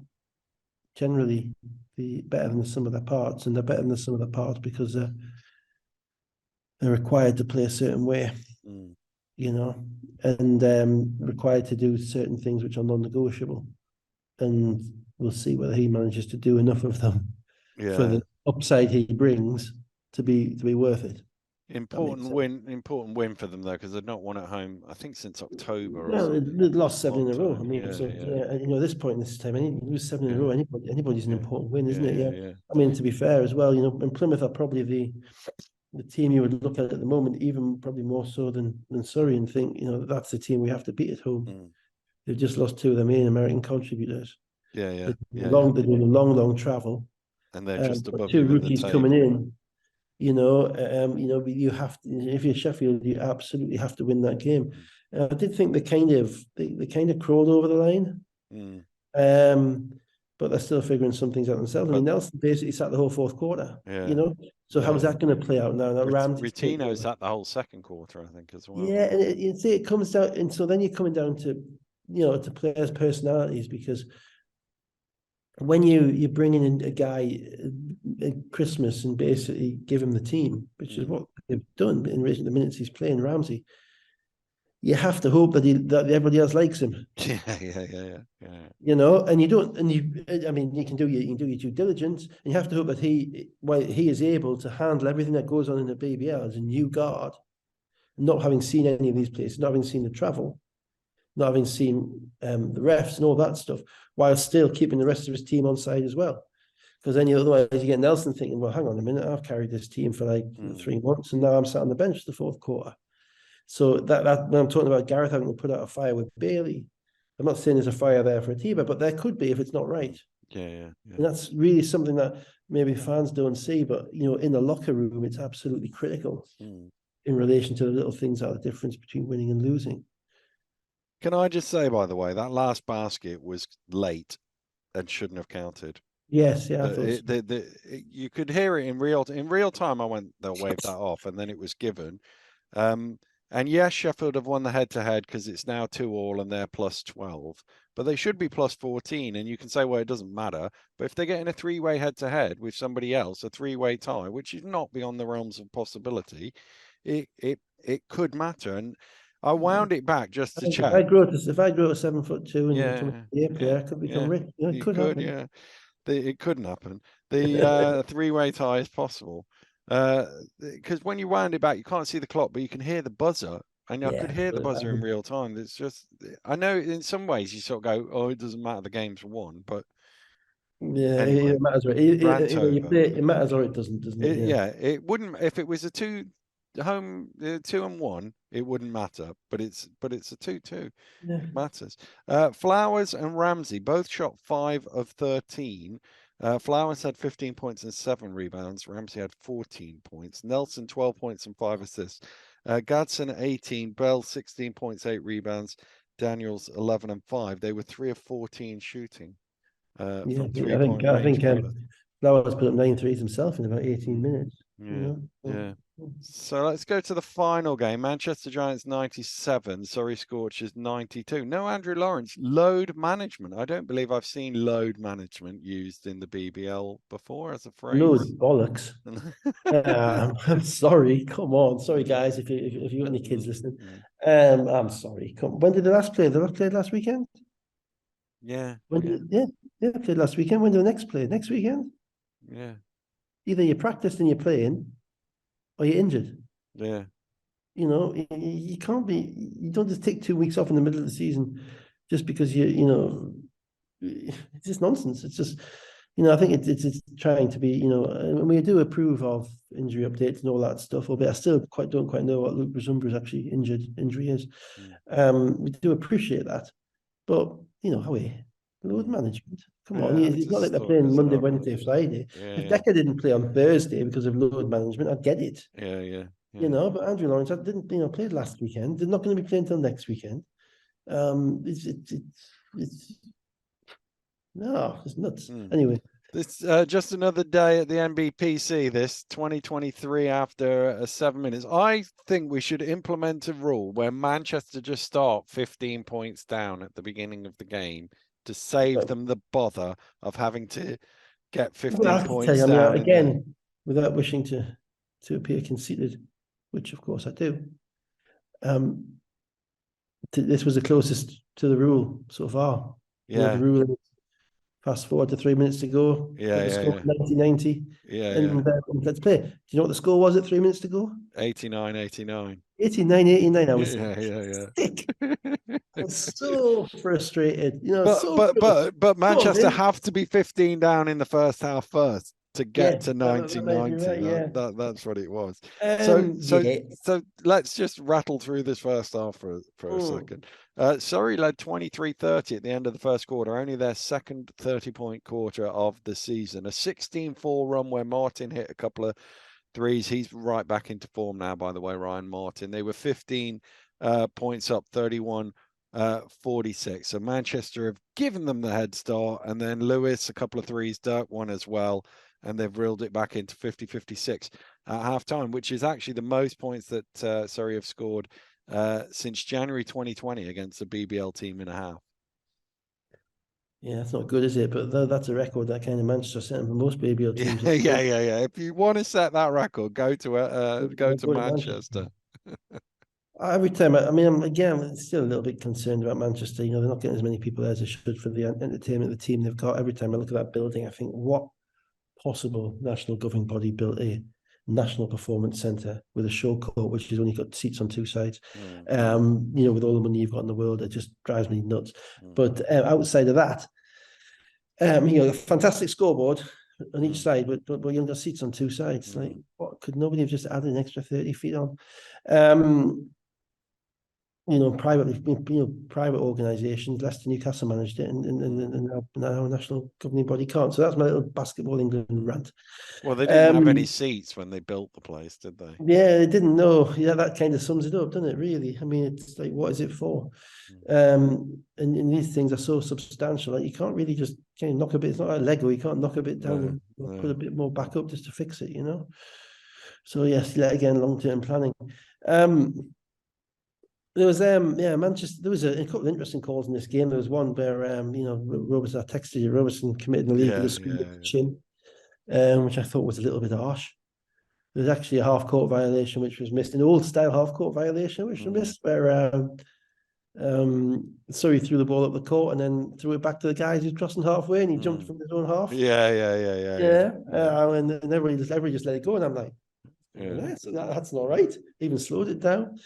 generally better than the sum of their parts, and they're better than the sum of their parts because they're required to play a certain way, you know, and required to do certain things which are non-negotiable. And we'll see whether he manages to do enough of them for the upside he brings to be worth it. Important win for them though, because they've not won at home, I think, since October. Well, they've lost 7 in a row. I mean, yeah, you know, at this point in this time, you lose 7 in a row. Anybody's an important win, isn't it? Yeah. I mean, to be fair as well, you know, and Plymouth are probably the team you would look at the moment, even probably more so than Surrey, and think, you know, that's the team we have to beat at home. They've just lost 2 of their main American contributors. They're doing a long travel, and they're just above 2 you in rookies the table. coming in. You know, you have to, if you're Sheffield, you absolutely have to win that game. I did think they kind of crawled over the line, but they're still figuring some things out themselves. I mean, Nelson basically sat the whole fourth quarter. You know, so how's that going to play out now? That Ritino's at the whole second quarter, I think, as well. Yeah, and you see, it comes down, and so then you're coming down to, you know, to players' personalities, because when you're bringing in a guy at Christmas and basically give him the team, which is what they've done in relation to the minutes he's playing, Ramsey, you have to hope that everybody else likes him. Yeah. You know, and I mean, you can do your due diligence, and you have to hope that he is able to handle everything that goes on in the BBL as a new guard, not having seen any of these places, not having seen the travel, not having seen the refs and all that stuff, while still keeping the rest of his team on side as well. Because then otherwise you get Nelson thinking, well, hang on a minute, I've carried this team for like 3 months, and now I'm sat on the bench the fourth quarter. So that when I'm talking about Gareth having to put out a fire with Bailey, I'm not saying there's a fire there for Atiba, but there could be if it's not right. Yeah. And that's really something that maybe fans don't see, but you know, in the locker room, it's absolutely critical in relation to the little things that are the difference between winning and losing. Can I just say, by the way, that last basket was late and shouldn't have counted. Yes, yeah. You could hear it in real time. I went, they'll wave that off, and then it was given. And yes, Sheffield have won the head-to-head because it's now 2-2 and they're plus 12. But they should be plus 14, and you can say, well, it doesn't matter. But if they're getting a 3-way head-to-head with somebody else, a 3-way tie, which is not beyond the realms of possibility, it could matter. And I wound it back just to check. If I grow to 7'2" and become a player, I could become rich. You know, it could happen. Yeah. It couldn't happen. The 3-way tie is possible. Because when you wound it back, you can't see the clock, but you can hear the buzzer. And I could hear the buzzer in real time. It's just, I know in some ways you sort of go, oh, it doesn't matter, the game's won. But anyway, it matters. It matters or it doesn't it? Yeah, it wouldn't, if it was a 2-1, it wouldn't matter. But it's a 2-2. It matters. Flowers and Ramsey both shot 5 of 13. Flowers had 15 points and 7 rebounds. Ramsey had 14 points. Nelson 12 points and 5 assists. Gadsden 18. Bell 16 points, 8 rebounds. Daniels 11 and 5. They were 3 of 14 shooting from 3-point range. Flowers put up 9 threes himself in about 18 minutes. Yeah. So let's go to the final game. Manchester Giants 97, Surrey Scorchers 92. No Andrew Lawrence. Load management. I don't believe I've seen load management used in the BBL before as a Load phrase. bollocks. I'm sorry. Come on. Sorry, guys, if you got any kids listening. I'm sorry. When did the last play? The last played last weekend? Yeah. Yeah, played last weekend. When did the next play? Next weekend? Yeah. Either you practiced and you're playing, or you're injured. Yeah. You know, you can't be. You don't just take 2 weeks off in the middle of the season just because it's just nonsense. It's just, I think it's trying to be, and we do approve of injury updates and all that stuff. Albeit I still don't quite know what Luke Brazumbra's actually injury is. We do appreciate that, but load management. Come on, it's not like they're playing Monday, Wednesday, Friday. If Decker didn't play on Thursday because of load management, I'd get it. Yeah. But Andrew Lawrence didn't, played last weekend. They're not going to be playing until next weekend. It's nuts. Anyway. This just another day at the NBPC, this 2023 after 7 minutes. I think we should implement a rule where Manchester just start 15 points down at the beginning of the game to save them the bother of having to get 15 points down. Again, without wishing to appear conceited, which of course I do, this was the closest to the rule so far. Yeah. The rule is fast forward to 3 minutes to go. The score 90. And let's play. Do you know what the score was at 3 minutes to go? 89-89. 89-89. I was sick. I was so frustrated. But Manchester have to be 15 down in the first half first to get to 90-90. That's what it was. So let's just rattle through this first half for a second. Surrey led 23-30 at the end of the first quarter, only their second 30-point quarter of the season. A 16-4 run where Martin hit a couple of threes. He's right back into form now, by the way, Ryan Martin. They were 15 points up, 31-46. So Manchester have given them the head start, and then Lewis, a couple of threes, Dirk one as well, and they've reeled it back into 50-56 at halftime, which is actually the most points that Surrey have scored since January 2020 against a BBL team in a half. Yeah, that's not good, is it? But that's a record that kind of Manchester setting for most BBL teams. Yeah. If you want to set that record, go to Manchester. Every time, I'm again still a little bit concerned about Manchester. They're not getting as many people as they should for the entertainment of the team they've got. Every time I look at that building, I think, what possible national governing body built a national performance centre with a show court which has only got seats on two sides? With all the money you've got in the world, it just drives me nuts. But outside of that, a fantastic scoreboard on each side, but you've got seats on two sides. Like, what could nobody have just added an extra 30 feet on? Private organisations, Leicester, Newcastle managed it, and now a national governing body can't. So that's my little Basketball England rant. Well, they didn't have any seats when they built the place, did they? Yeah, they didn't know. Yeah, that kind of sums it up, doesn't it? Really, I mean, it's like, what is it for? And these things are so substantial, like you can't really just kind of knock a bit. It's not like Lego. You can't knock a bit down and put a bit more back up just to fix it, So yes, again, long-term planning. There was Manchester. There was a couple of interesting calls in this game. There was one where Robertson, I texted you, Robertson committed the league with a screen at the chin, which I thought was a little bit harsh. There was actually a half-court violation which was missed, an old-style half-court violation which was missed, where Surrey threw the ball up the court and then threw it back to the guys who's crossing halfway, and he jumped from his own half. Yeah. And everybody just let it go, and I'm like, that's not right. Even slowed it down.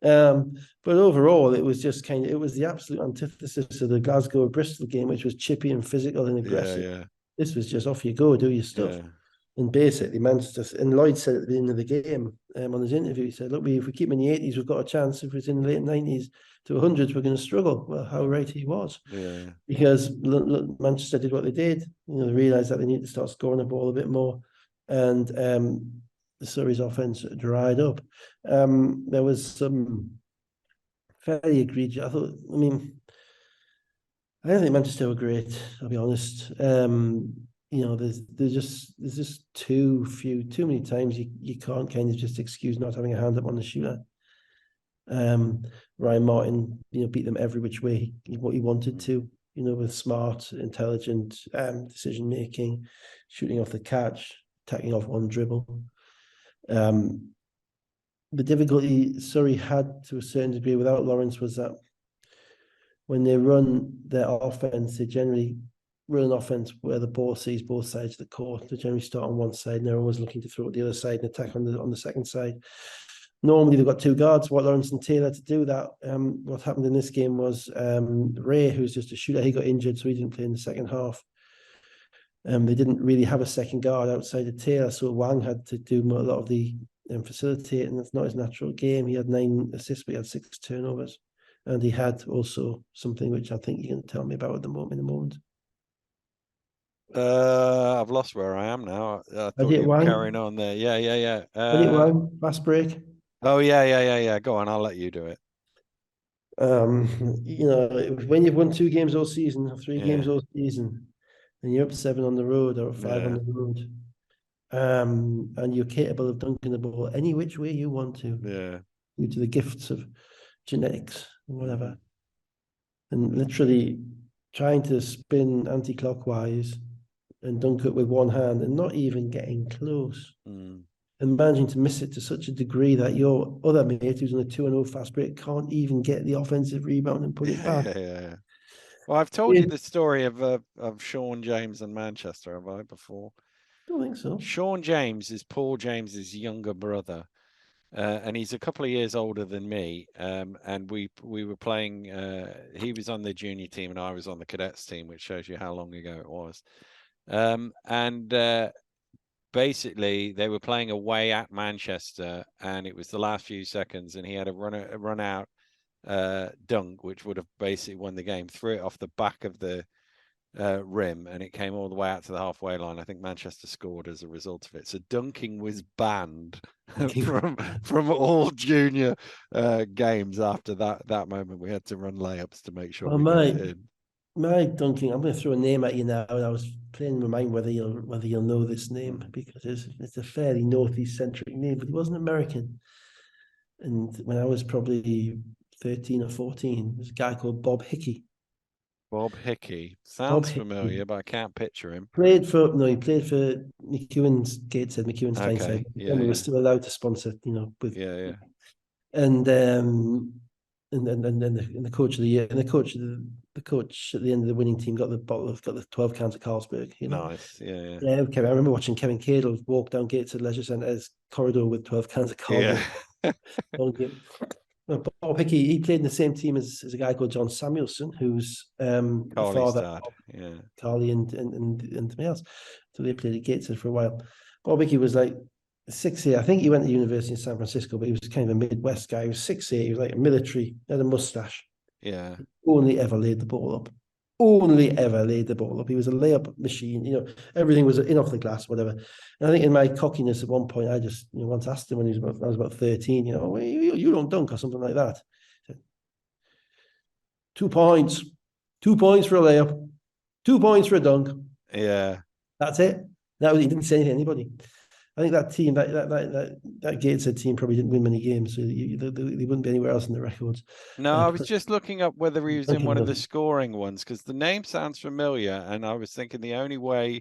But overall, it was just it was the absolute antithesis of the Glasgow Bristol game, which was chippy and physical and aggressive. This was just off you go, do your stuff. And basically, Manchester, and Lloyd said at the end of the game on his interview, he said, look, if we keep in the 80s, we've got a chance. If it's in the late 90s to 100s, we're going to struggle. Well, how right he was. Because Manchester did what they did. They realised that they need to start scoring the ball a bit more. And the Surrey's offense dried up. There was some fairly egregious. I don't think Manchester were great, I'll be honest. there's just too many times you can't kind of just excuse not having a hand up on the shooter. Ryan Martin, beat them every which way what he wanted to, with smart, intelligent decision making, shooting off the catch, attacking off one dribble. The difficulty Surrey had to a certain degree without Lawrence was that when they run their offense, they generally run an offense where the ball sees both sides of the court. They generally start on one side and they're always looking to throw at the other side and attack on the second side. Normally they've got two guards, what Lawrence and Taylor to do that. What happened in this game was Ray, who's just a shooter, he got injured, so he didn't play in the second half. They didn't really have a second guard outside of Taylor, so Wang had to do a lot of the facilitating. It's not his natural game. He had 9 assists, but he had 6 turnovers. And he had also something which I think you're going to tell me about in a moment. I've lost where I am now. I thought you were carrying on there. Yeah. Wang, fast break. Oh, yeah. Go on, I'll let you do it. When you've won 2 games all season, or 3 games all season, and you're up 7 on the road or 5 on the road, and you're capable of dunking the ball any which way you want to, due to the gifts of genetics and whatever, and literally trying to spin anti-clockwise and dunk it with one hand and not even getting close, and managing to miss it to such a degree that your other mate who's on a 2-0 fast break can't even get the offensive rebound and put it back. Yeah. Well, I've told you the story of Sean James and Manchester, have I, before? I don't think so. Sean James is Paul James's younger brother, and he's a couple of years older than me. And we were playing. He was on the junior team, and I was on the cadets team, which shows you how long ago it was. Basically, they were playing away at Manchester, and it was the last few seconds, and he had a run out dunk, which would have basically won the game. Threw it off the back of the rim, and it came all the way out to the halfway line. I think Manchester scored as a result of it. So dunking was banned from all junior games after that moment. We had to run layups to make sure we got it in. My dunking, I'm going to throw a name at you now, and I was playing in my mind whether you'll know this name, because it's a fairly northeast centric name, but he wasn't American. And when I was probably 13 or 14, there's a guy called Bob Hickey. Bob Hickey sounds familiar, but I can't picture him. He played for McEwen's Gateshead, McEwen's Tyneside. Yeah, we were still allowed to sponsor, with and the coach of the year, and the coach at the end of the winning team got the 12 cans of Carlsberg. Nice, yeah. Okay. I remember watching Kevin Cadle walk down Gateshead Leisure Centre's corridor with 12 cans of Carlsberg. Bob Hickey, he played in the same team as a guy called John Samuelson, who's Carly's dad, Carly and somebody else. So they played at Gateshead for a while. Bob Hickey was like 6'8". I think he went to university in San Francisco, but he was kind of a Midwest guy. He was 6'8". He was like a military, had a mustache. Yeah. Only ever laid the ball up. Only ever laid the ball up. He was a layup machine. Everything was in off the glass, whatever. And I think in my cockiness at one point, I just once asked him when I was about 13, you don't dunk or something like that. Said, 2 points. 2 points for a layup. 2 points for a dunk. Yeah. That's it. He didn't say anything to anybody. I think that team, that Gateshead team probably didn't win many games, so they wouldn't be anywhere else in the records. No, I was just looking up whether he was in one of the scoring ones, because the name sounds familiar, and I was thinking the only way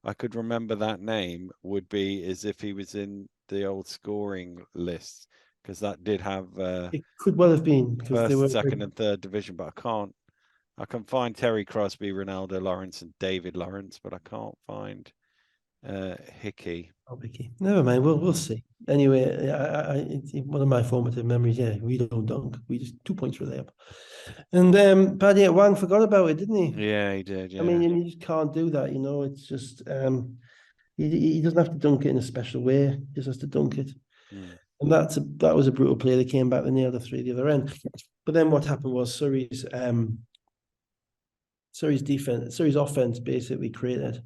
I could remember that name would be as if he was in the old scoring list, because that did have it could well have been, because first, they were second, and third division, but I can find Terry Crosby, Ronaldo Lawrence, and David Lawrence, but I can't find Hickey. Hickey. Never mind. We'll see. Anyway, one of my formative memories. Yeah, we don't dunk. We just 2 points for layup. And Paddy Wang forgot about it, didn't he? Yeah, he did. Yeah. I mean, you just can't do that. It's just he doesn't have to dunk it in a special way. He just has to dunk it. And that was a brutal play. They came back, they nailed the 3 at the other end. But then what happened was Surrey's offense basically created.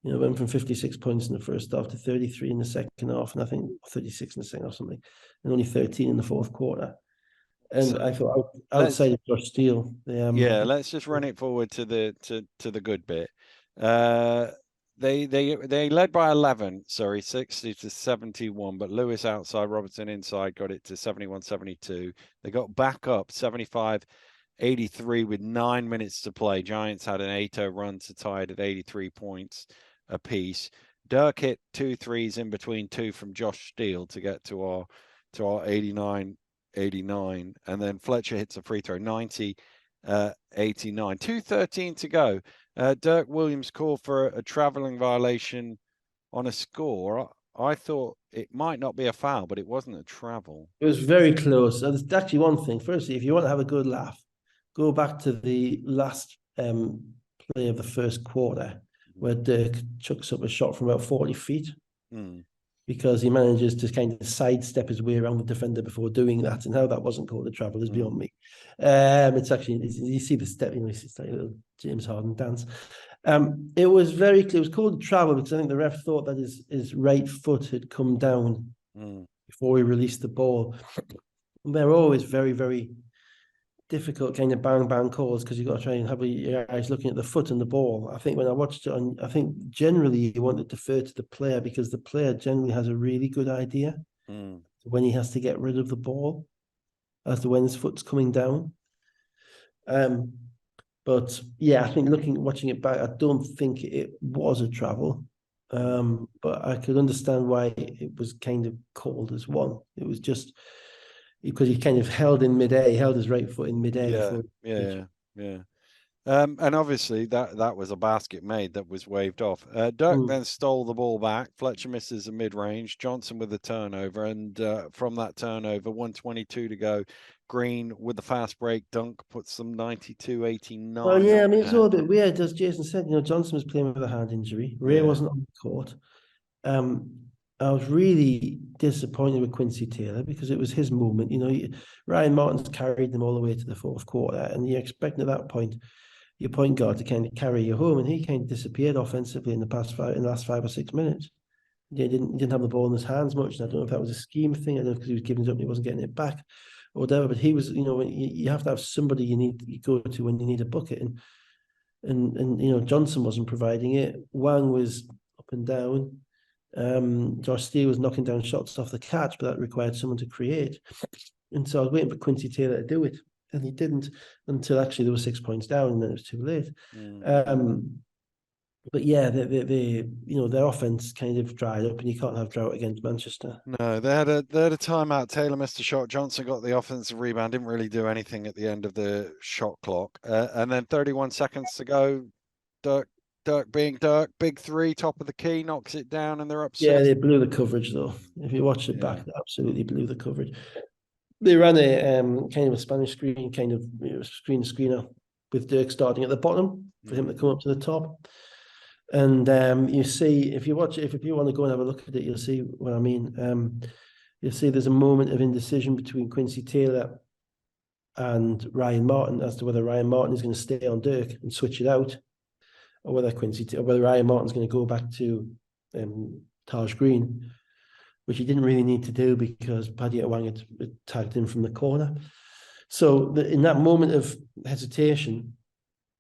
Went from 56 points in the first half to 33 in the second half, and I think 36 in the second or something, and only 13 in the fourth quarter. And I thought outside of Josh Steele, let's just run it forward to the good bit. They led by 11, sorry, 60-71, but Lewis outside, Robertson inside got it to 71-72. They got back up 75-83 with 9 minutes to play. Giants had an 8-0 run to tie it at 83 points apiece. Dirk hit 2 threes in between two from Josh Steele to get to our 89, and then Fletcher hits a free throw 90-89. 2:13 to go. Dirk Williams called for a travelling violation on a score. I thought it might not be a foul, but it wasn't a travel. It was very close. And it's actually one thing. Firstly, if you want to have a good laugh, go back to the last play of the first quarter where Dirk chucks up a shot from about 40 feet. Because he manages to kind of sidestep his way around the defender before doing that, and how that wasn't called a travel is beyond me. It's actually, you see the step, it's like a little James Harden dance. It was very clear. It was called a travel because I think the ref thought that his right foot had come down before he released the ball. They're always very, very difficult kind of bang calls because you've got to try and have your eyes looking at the foot and the ball. I think when I watched it I think generally you want to defer to the player because the player generally has a really good idea when he has to get rid of the ball as to when his foot's coming down. But yeah, I think watching it back, I don't think it was a travel. But I could understand why it was kind of called as one. It was just because he kind of held in midair, he held his right foot in midair. Yeah. And obviously that was a basket made that was waved off. Dirk then stole the ball back. Fletcher misses a mid-range. Johnson with the turnover, and from that turnover, 1:22 to go. Green with the fast break dunk puts them 92-89. Well, yeah, I mean it's all a bit weird. As Jason said, Johnson was playing with a hand injury. Ray wasn't on the court. I was really disappointed with Quincy Taylor because it was his moment. Ryan Martin's carried them all the way to the fourth quarter, and you're expecting at that point your point guard to kind of carry you home, and he kind of disappeared offensively in the last 5 or 6 minutes. He didn't have the ball in his hands much, and I don't know if that was a scheme thing. I don't know because he was giving it up and he wasn't getting it back or whatever. But he was, you have to have somebody you go to when you need a bucket, and Johnson wasn't providing it. Wang was up and down. Josh Steele was knocking down shots off the catch, but that required someone to create. And so I was waiting for Quincy Taylor to do it, and he didn't until actually there were 6 points down, and then it was too late. But yeah, their offense kind of dried up, and you can't have drought against Manchester. No, they had a timeout. Taylor missed a shot. Johnson got the offensive rebound. Didn't really do anything at the end of the shot clock. And then 31 seconds to go. Dirk being Dirk, big three, top of the key, knocks it down, and they're up 6. Yeah, they blew the coverage though. If you watch it back, they absolutely blew the coverage. They ran a kind of a Spanish screen, kind of screener with Dirk starting at the bottom for him to come up to the top. And you see, if you watch it, if you want to go and have a look at it, you'll see what I mean. You'll see there's a moment of indecision between Quincy Taylor and Ryan Martin as to whether Ryan Martin is going to stay on Dirk and switch it out, or whether Ryan Martin's going to go back to Taj Green, which he didn't really need to do because Paddy Wang had tagged in from the corner. So in that moment of hesitation,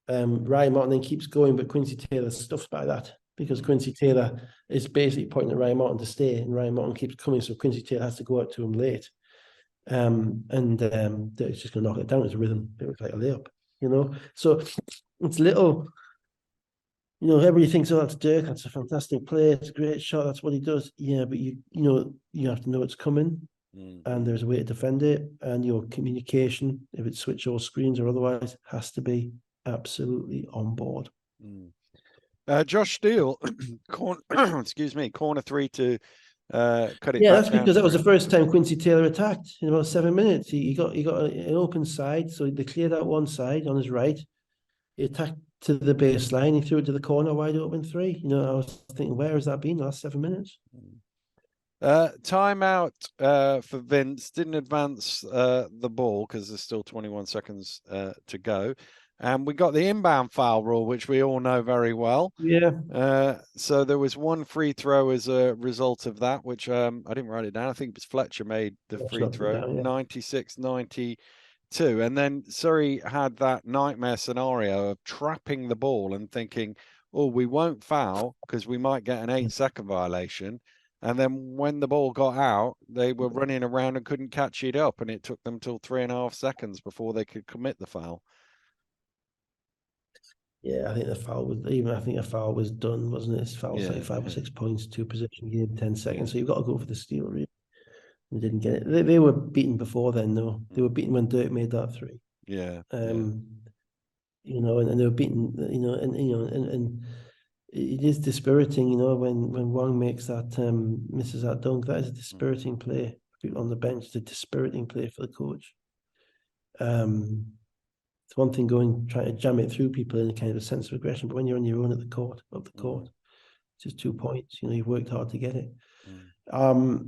Ryan Martin then keeps going, but Quincy Taylor's stuffed by that because Quincy Taylor is basically pointing at Ryan Martin to stay, and Ryan Martin keeps coming, so Quincy Taylor has to go out to him late. It's just going to knock it down as a rhythm. It was like a layup, So it's little... everybody thinks, oh, that's Dirk, that's a fantastic play, it's a great shot, that's what he does. Yeah, but you have to know it's coming, and there's a way to defend it, and your communication, if it's switch or screens or otherwise, has to be absolutely on board. Josh Steele, corner three to cut it. Yeah, that's because that was the first time Quincy Taylor attacked in about 7 minutes. He got an open side, so they cleared out one side on his right. He attacked to the baseline. He threw it to the corner, wide open three. I was thinking, where has that been the last 7 minutes? Timeout for Vince. Didn't advance the ball because there's still 21 seconds to go. And we got the inbound foul rule, which we all know very well. Yeah. So there was one free throw as a result of that, which I didn't write it down. I think it was Fletcher made the free throw, 96-92. And then Surrey had that nightmare scenario of trapping the ball and thinking, oh, we won't foul because we might get an 8-second violation. And then when the ball got out, they were running around and couldn't catch it up, and it took them till 3.5 seconds before they could commit the foul. Yeah, I think a foul was done, wasn't it? His foul was like 5 or 6 points, 2 possession game, 10 seconds. So you've got to go for the steal, really. They didn't get it. They were beaten before then, though. They were beaten when Dirk made that 3. Yeah. You know, and they were beaten, and it is dispiriting, when Wang makes that misses that dunk. That is a dispiriting play. People on the bench, it's a dispiriting play for the coach. It's one thing trying to jam it through people in a kind of a sense of aggression, but when you're on your own at the court, it's just 2 points. You've worked hard to get it. The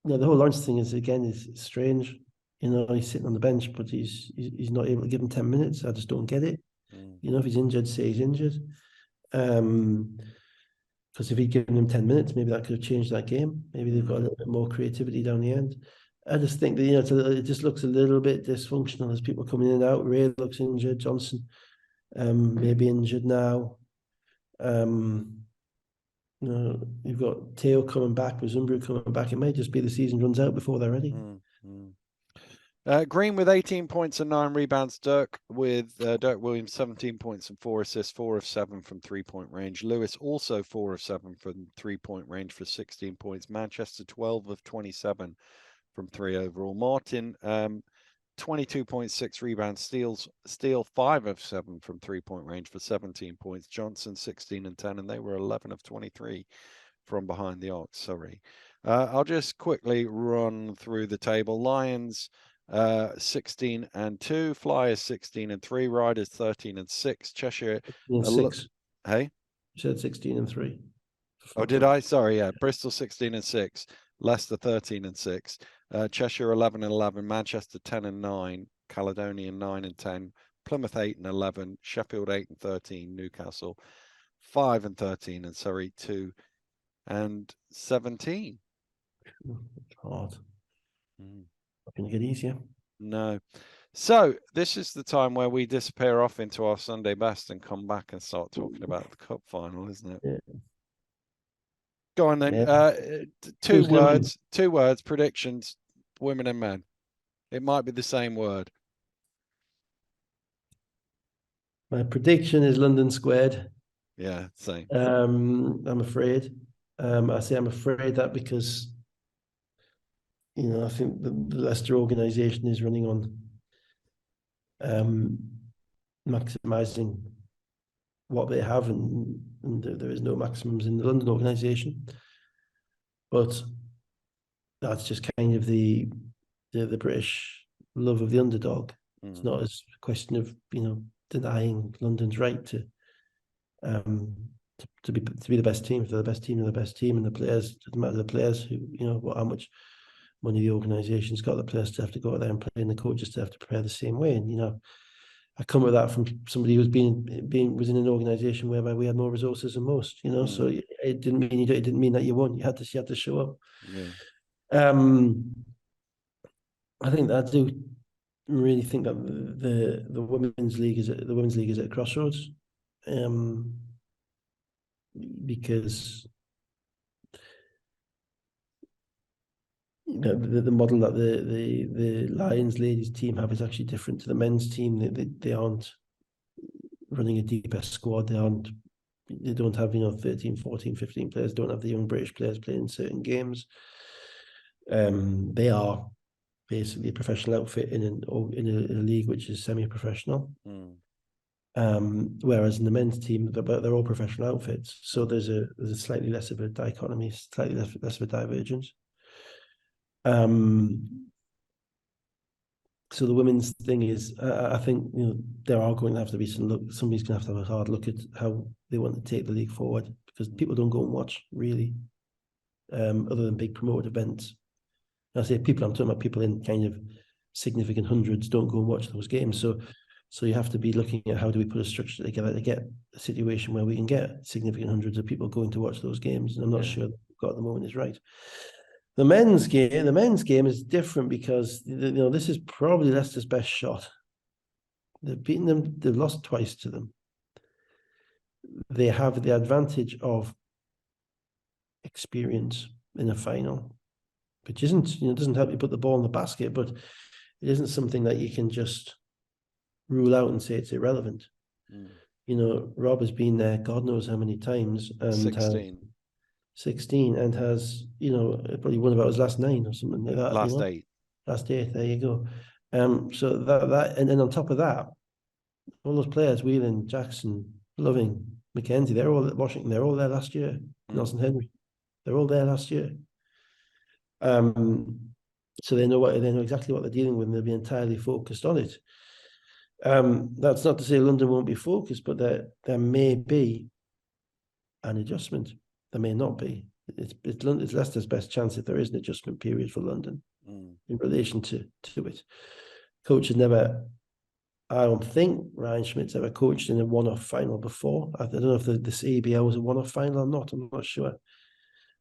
whole Lawrence thing is strange. He's sitting on the bench, but he's not able to give him 10 minutes. I just don't get it. If he's injured, say he's injured. Because if he'd given him 10 minutes, maybe that could have changed that game. Maybe they've got a little bit more creativity down the end. I just think that, it just looks a little bit dysfunctional as people coming in and out. Ray looks injured. Johnson maybe injured now. You've got Teo coming back, Zumbru coming back. It may just be the season runs out before they're ready. Green with 18 points and 9 rebounds. Dirk Williams 17 points and 4 assists, 4 of 7 from 3-point range. Lewis also 4 of 7 from 3-point range for 16 points. Manchester 12 of 27 from 3 overall. Martin 22.6 rebounds, steal 5 of 7 from 3-point range for 17 points. Johnson 16 and 10, and they were 11 of 23 from behind the arc. Surrey. I'll just quickly run through the table. Lions 16 and 2, Flyers 16 and 3, Riders 13 and 6, Cheshire 6. Hey, you said 16 and 3. Oh, did I? Sorry, yeah. Bristol 16 and 6, Leicester 13 and 6, Cheshire 11 and 11, Manchester 10 and 9, Caledonia 9 and 10, Plymouth 8 and 11, Sheffield 8 and 13, Newcastle 5 and 13, and Surrey 2 and 17. Hard. Not going to get easier. No. So this is the time where we disappear off into our Sunday best and come back and start talking about the cup final, isn't it? Yeah. Go on then. Yeah. Two words, predictions, women and men. It might be the same word. My prediction is London squared. Yeah, same. I'm afraid. I say I'm afraid that because I think the Leicester organisation is running on maximising what they have, and there is no maximums in the London organisation. But that's just kind of the British love of the underdog. It's not as a question of denying London's right to be the best team. If they're the best team, they're the best team, and the players, doesn't matter the players who how much money the organisation's got. The players to have to go out there and play, and the coaches to have to prepare the same way. And I come with that from somebody who's was in an organisation whereby we had more resources than most. So it didn't mean that you won. You had to show up. Yeah. I think I do really think that the women's league is at a crossroads, because the model that the Lions ladies team have is actually different to the men's team. They aren't running a deeper squad. They don't have 13, 14, 15 players. Don't have the young British players playing certain games. They are basically a professional outfit in a league which is semi-professional. Whereas in the men's team, they're all professional outfits. So there's a slightly less of a dichotomy, slightly less of a divergence. So the women's thing is, I think there are going to have to be somebody's going to have to have a hard look at how they want to take the league forward, because people don't go and watch really, other than big promoted events. And I say people, I'm talking about people in kind of significant hundreds don't go and watch those games. So you have to be looking at how do we put a structure together to get a situation where we can get significant hundreds of people going to watch those games. And I'm not sure that we've got at the moment is right. The men's game is different because this is probably Leicester's best shot. They've beaten them. They've lost twice to them. They have the advantage of experience in a final, which isn't, doesn't help you put the ball in the basket, but it isn't something that you can just rule out and say it's irrelevant. Rob has been there God knows how many times, and 16 and has, probably won about his last 9 or something like that. Last 8. Last 8, there you go. So that and then on top of that, all those players, Whelan, Jackson, Loving, McKenzie, they're all at Washington, they're all there last year. Nelson Henry, they're all there last year. So they know exactly what they're dealing with, and they'll be entirely focused on it. That's not to say London won't be focused, but there may be an adjustment. There may not be. It's Leicester's best chance if there is an adjustment period for London in relation to it. Coach has never, I don't think Ryan Schmidt's ever coached in a one-off final before. I don't know if this ABL was a one-off final or not. I'm not sure.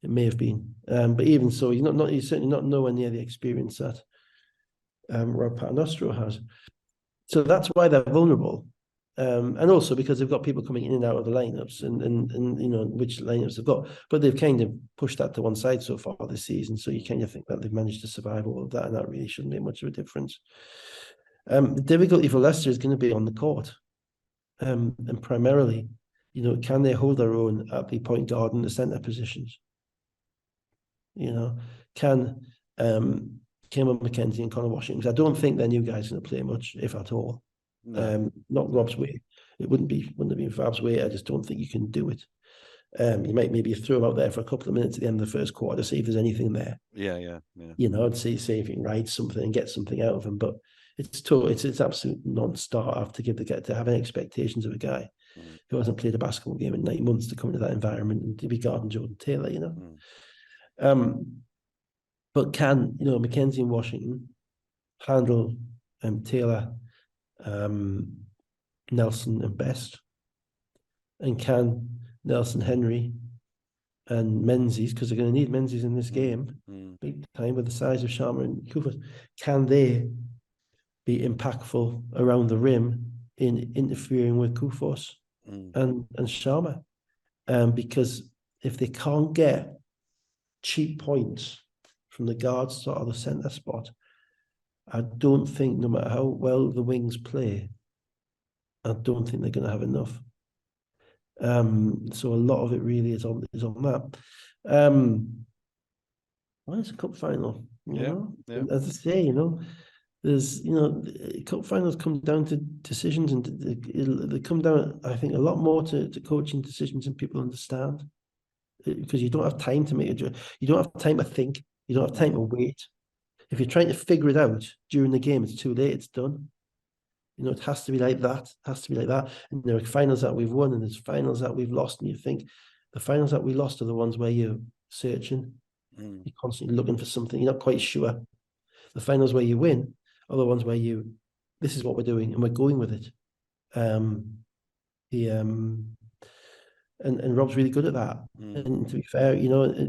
It may have been, but even so, he's certainly not nowhere near the experience that Rob Paternostro has. So that's why they're vulnerable, and also because they've got people coming in and out of the lineups, and which lineups they've got. But they've kind of pushed that to one side so far this season. So you kind of think that they've managed to survive all of that, and that really shouldn't make much of a difference. The difficulty for Leicester is going to be on the court, and primarily, can they hold their own at the point guard and the centre positions? Can Cameron McKenzie and Connor Washington, because I don't think their new guys going to play much, if at all. No. Not Rob's way. It wouldn't have been Fab's way. I just don't think you can do it. You might maybe throw him out there for a couple of minutes at the end of the first quarter to see if there's anything there. Yeah. And see if you can ride something and get something out of him. But it's absolute non-starter to have any expectations of a guy who hasn't played a basketball game in 9 months to come into that environment and to be guarding Jordan Taylor, But can McKenzie and Washington handle Taylor, Nelson and Best? And can Nelson, Henry and Menzies, because they're going to need Menzies in this game, big time with the size of Sharma and Kufos, can they be impactful around the rim in interfering with Kufos and Sharma? Because if they can't get cheap points from the guard spot or the centre spot, I don't think, no matter how well the wings play, I don't think they're going to have enough. So a lot of it really is on that. Well, it's a cup final, you know. Yeah. As I say, there's cup finals come down to decisions, and they come down, I think, a lot more to coaching decisions than people understand, because you don't have time to make you don't have time to think, you don't have time to wait. If you're trying to figure it out during the game, it's too late, it's done. It has to be like that. And there are finals that we've won and there's finals that we've lost, and you think the finals that we lost are the ones where you're searching, you're constantly looking for something, you're not quite sure. The finals where you win are the ones where this is what we're doing and we're going with it. And Rob's really good at that. And to be fair,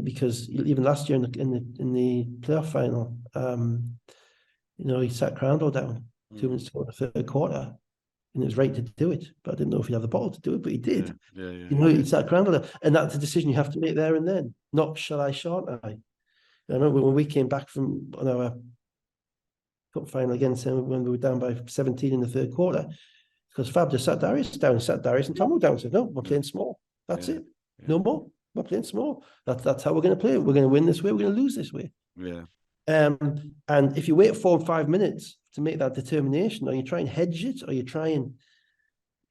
because even last year in the playoff final, he sat Crandall down 2 minutes to go in the third quarter, and it was right to do it. But I didn't know if he'd have the ball to do it, but he did. He sat Crandall down, and that's a decision you have to make there and then. Not shall I, shan't I? I remember when we came back from on our cup final against him when we were down by 17 in the third quarter, because Fab just sat Darius down, and Tomo down, said, "No, we're playing small. That's it. No more. We're playing small. That's how we're going to play. We're going to win this way. We're going to lose this way." Yeah. And if you wait 4 or 5 minutes to make that determination, or you try and hedge it, or you try and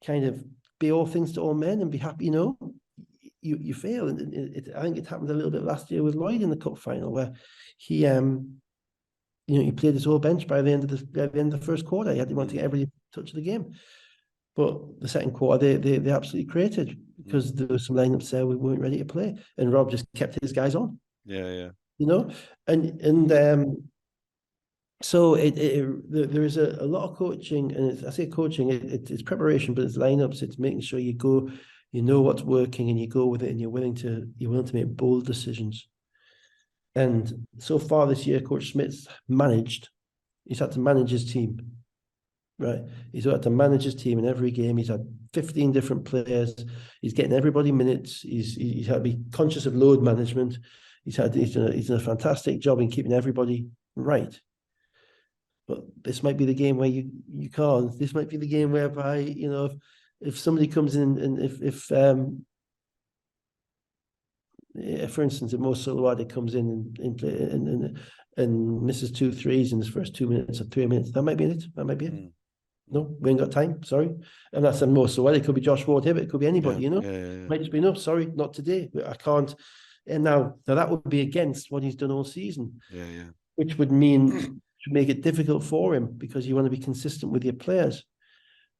kind of be all things to all men and be happy, you fail. And I think it happened a little bit last year with Lloyd in the cup final, where he he played his whole bench by the end of the first quarter. He wanted to get every touch of the game. But the second quarter, they absolutely created, because there were some lineups there we weren't ready to play, and Rob just kept his guys on. Yeah. So there is a lot of coaching, and I say coaching, it's preparation, but it's lineups. It's making sure you go, what's working, and you go with it, and you're willing to make bold decisions. And so far this year, Coach Smith's had to manage his team right? He's had to manage his team in every game. He's had 15 different players. He's getting everybody minutes. He's had to be conscious of load management. He's done a fantastic job in keeping everybody right. But this might be the game where you can't. This might be the game whereby, if somebody comes in and for instance, if Mo Solowadi comes in and play and misses 2 threes in his first 2 minutes or 3 minutes, that might be it. That might be it. No, we ain't got time. Sorry. And that's Mo Solowadi. It could be Josh Ward-Hibbert. It could be anybody, Might just be, no, sorry, not today. I can't. And now that would be against what he's done all season. Yeah. Which would mean should make it difficult for him because you want to be consistent with your players.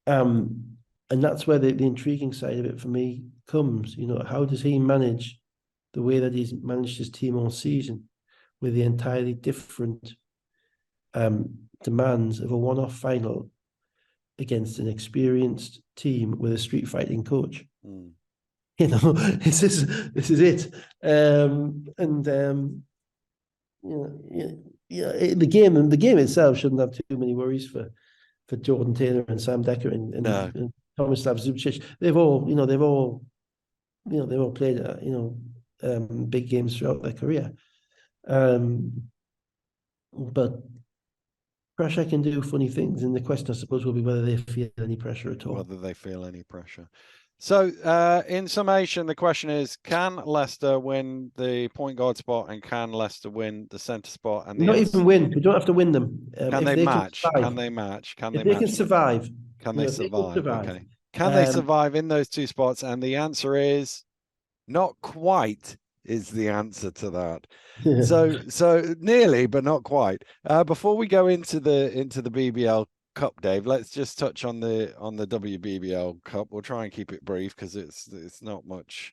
And that's where the intriguing side of it for me comes. How does he manage the way that he's managed his team all season with the entirely different demands of a one-off final against an experienced team with a street fighting coach? This is it. The game itself shouldn't have too many worries for Jordan Taylor and Sam Decker and Tomislav Zubcic. They've all played big games throughout their career. But pressure can do funny things, and the question, I suppose, will be whether they feel any pressure at all. Whether they feel any pressure. So, in summation, the question is: can Leicester win the point guard spot, and can Leicester win the centre spot? And not even win. We don't have to win them. Can they match? Can they match? Can they can survive? Can they survive? Okay. Can they survive in those 2 spots? And the answer is not quite. Is the answer to that. So nearly, but not quite. Before we go into the BBL Cup, Dave, let's just touch on the WBBL Cup. We'll try and keep it brief because it's not much.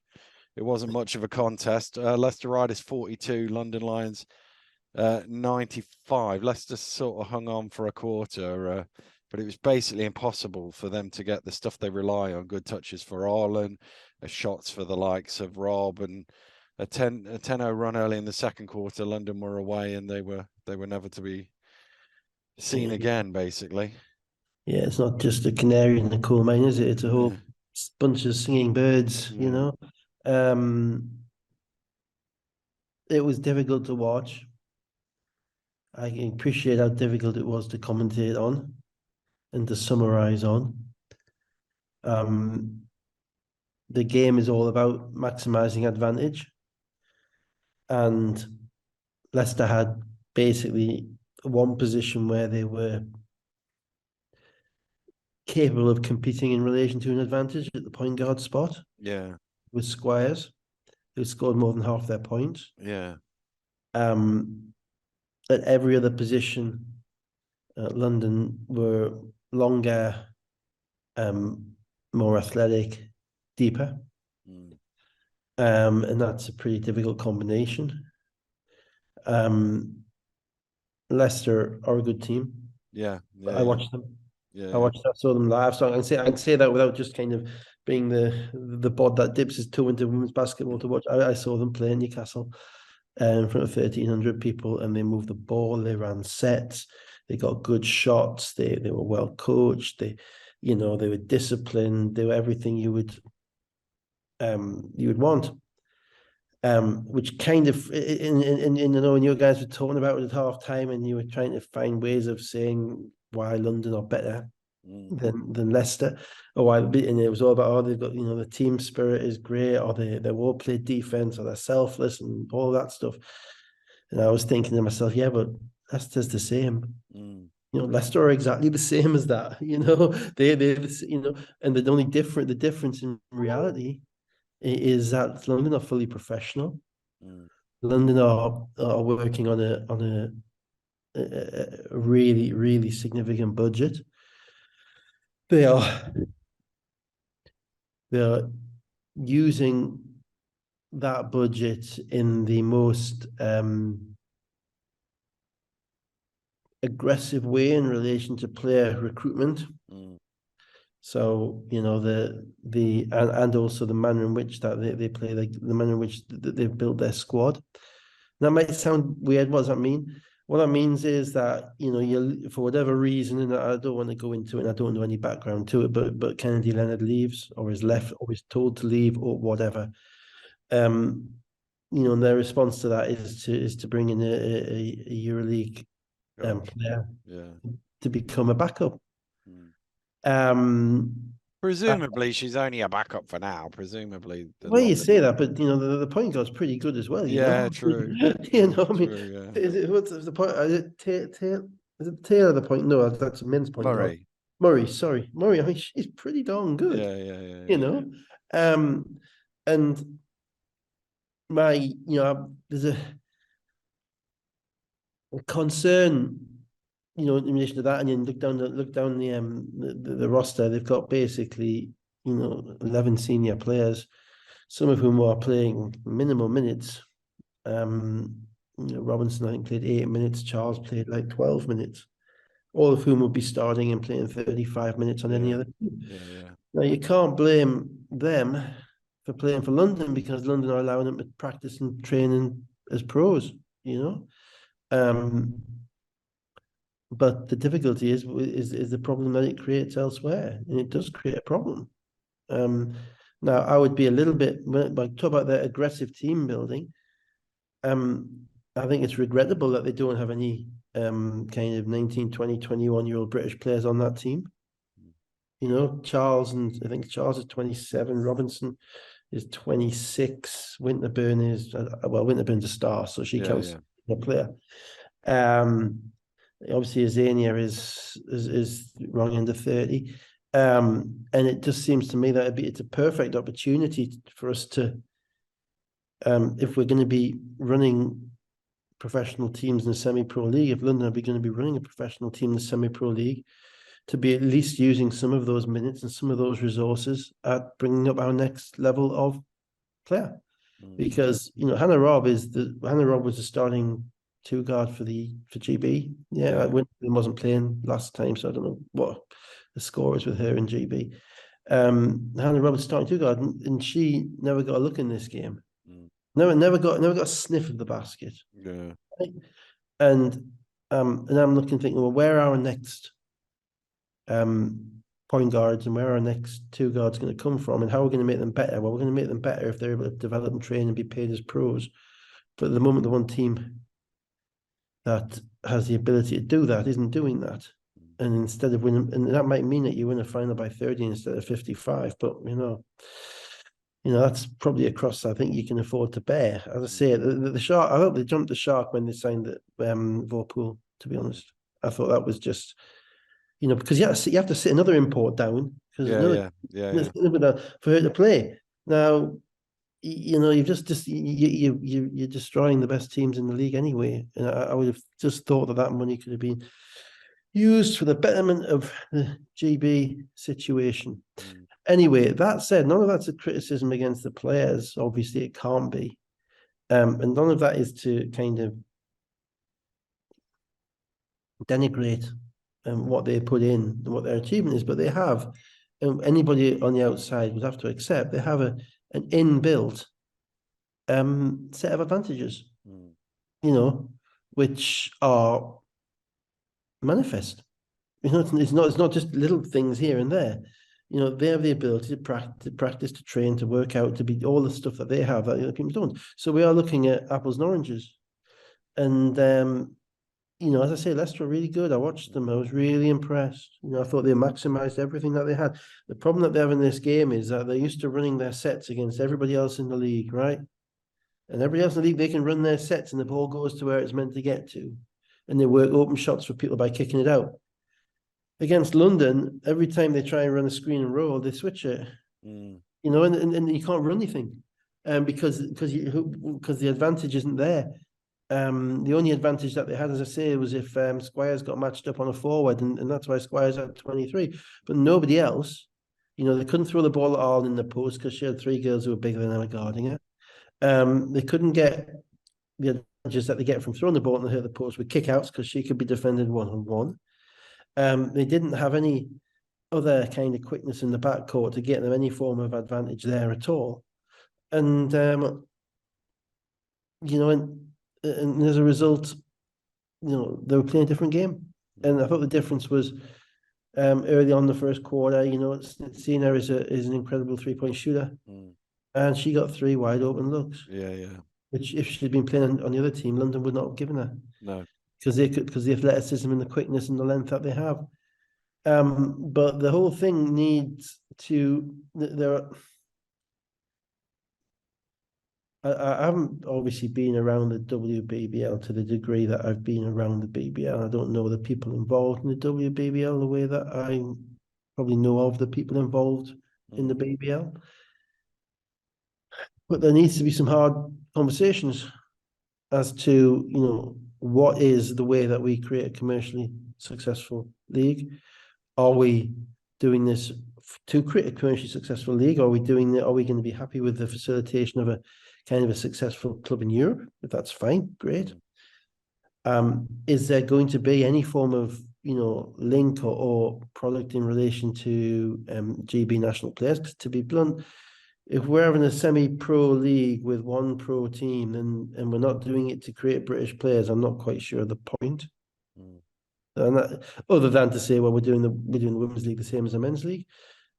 It wasn't much of a contest. Leicester Riders 42, London Lions 95. Leicester sort of hung on for a quarter, but it was basically impossible for them to get the stuff they rely on. Good touches for Arlen, shots for the likes of Rob, and a 10-0 run early in the second quarter. London were away, and they were never to be seen again, basically. Yeah, it's not just a canary in the coal mine, is it? It's a whole bunch of singing birds, It was difficult to watch. I can appreciate how difficult it was to commentate on and to summarize on. The game is all about maximizing advantage. And Leicester had basically one position where they were capable of competing in relation to an advantage at the point guard spot. Yeah. With Squires, who scored more than half their points. Yeah. At every other position, London were longer, more athletic, deeper. And that's a pretty difficult combination. Leicester are a good team. Yeah. I watched them. Yeah. I saw them live. So I can say that without just kind of being the bod that dips his toe into women's basketball to watch. I saw them play in Newcastle in front of 1,300 people, and they moved the ball. They ran sets. They got good shots. They were well coached. They were disciplined. They were everything you would want. Which kind of, when you guys were talking about it at half time, and you were trying to find ways of saying why London are better than Leicester, or why, and it was all about, they've got, the team spirit is great, or they all play defense, or they're selfless, and all that stuff. And I was thinking to myself, yeah, but Leicester's the same. Leicester are exactly the same as that. And the difference in reality is that London are fully professional. London are working on a really, really significant budget. They're using that budget in the most aggressive way in relation to player recruitment. So and also the manner in which that they play, the manner in which they've built their squad. That might sound weird. What does that mean? what that means is that, you know, you, for whatever reason, and I don't want to go into it, and I don't know any background to it, but Kennedy Leonard leaves or is left or is told to leave or whatever. You know, and their response to that is to bring in a EuroLeague player to become a backup. Presumably, she's only a backup for now. Presumably, Well, you say that, but you know the point guard's pretty good as well. You know, true. you know, I mean, True, what's the point? Is it tail of the point? No, that's a men's point guard. Murray. Murray, sorry, Murray. I mean, she's pretty darn good. You know, and there's a concern, you know, in relation to that, and you look down the roster. They've got basically, you know, 11 senior players, some of whom are playing minimal minutes. You know, Robinson, I think, played 8 minutes. Charles played like 12 minutes. All of whom will be starting and playing 35 minutes on any other team. Now, you can't blame them for playing for London because London are allowing them to practice and training as pros, you know. But the difficulty is the problem that it creates elsewhere, and it does create a problem. Now, I would be a little bit, like, talk about their aggressive team building. I think it's regrettable that they don't have any kind of 19, 20, 21-year-old British players on that team. You know, Charles, and I think Charles is 27, Robinson is 26, Winterburn is, Winterburn's a star, so she counts as a player. Obviously, Azania is wrong under 30. And it just seems to me that it's a perfect opportunity for us to, if we're going to be running professional teams in the semi-pro league, if London are going to be running a professional team in the semi-pro league, to be at least using some of those minutes and some of those resources at bringing up our next level of player. Because, you know, Hannah Robb was the starting two guard for GB. Winterburn wasn't playing last time, so I don't know what the score is with her in GB. Hannah Robb was starting two guard, and she never got a look in this game. Never got a sniff of the basket. Right? And I'm looking, thinking, well, where are our next point guards and where are our next two guards going to come from, and how are we going to make them better? Well, we're going to make them better if they're able to develop and train and be paid as pros. But at the moment, the one team that has the ability to do that isn't doing that. And instead of winning, and that might mean that you win a final by 30 instead of 55, but you know, that's probably a cross I think you can afford to bear. As I say, the Shark, I thought they jumped the Shark when they signed the Vorpool, to be honest. I thought that was just, you know, because you have to sit another import down because for her to play. Now, you know, you're destroying the best teams in the league anyway. And I would have just thought that money could have been used for the betterment of the GB situation. Anyway, that said, none of that's a criticism against the players. Obviously, it can't be. And none of that is to kind of denigrate what they put in and what their achievement is, but they have, anybody on the outside would have to accept, they have an inbuilt set of advantages, you know, which are manifest. You know, it's not just little things here and there. You know, they have the ability to practice, to train, to work out, to be all the stuff that they have that other people don't. So we are looking at apples and oranges. And you know, as I say, Leicester are really good. I watched them. I was really impressed. You know, I thought they maximized everything that they had. The problem that they have in this game is that they're used to running their sets against everybody else in the league, right? And everybody else in the league, they can run their sets and the ball goes to where it's meant to get to. And they work open shots for people by kicking it out. Against London, every time they try and run a screen and roll, they switch it. You know, and you can't run anything, because the advantage isn't there. The only advantage that they had, as I say, was if Squires got matched up on a forward, and that's why Squires had 23. But nobody else, you know, they couldn't throw the ball at all in the post because she had three girls who were bigger than her guarding it. They couldn't get the advantages that they get from throwing the ball and hit the post with kickouts because she could be defended one-on-one. They didn't have any other kind of quickness in the backcourt to get them any form of advantage there at all. And, you know, and as a result, they were playing a different game. And I thought the difference was early on in the first quarter, Cena is an incredible 3-point shooter. And she got 3 wide open looks. Yeah. Which if she'd been playing on the other team, London would not have given her. No. Because the athleticism and the quickness and the length that they have. But the whole thing needs to I haven't obviously been around the WBBL to the degree that I've been around the BBL. I don't know the people involved in the WBBL the way that I probably know of the people involved in the BBL. But there needs to be some hard conversations as to, what is the way that we create a commercially successful league? Are we doing this to create a commercially successful league? Are we going to be happy with the facilitation of a kind of a successful club in Europe? If that's fine, great. Is there going to be any form of link or product in relation to GB national players? Because to be blunt, if we're having a semi-pro league with one pro team and we're not doing it to create British players, I'm not quite sure the point. And other than to say, well, we're doing the women's league the same as the men's league,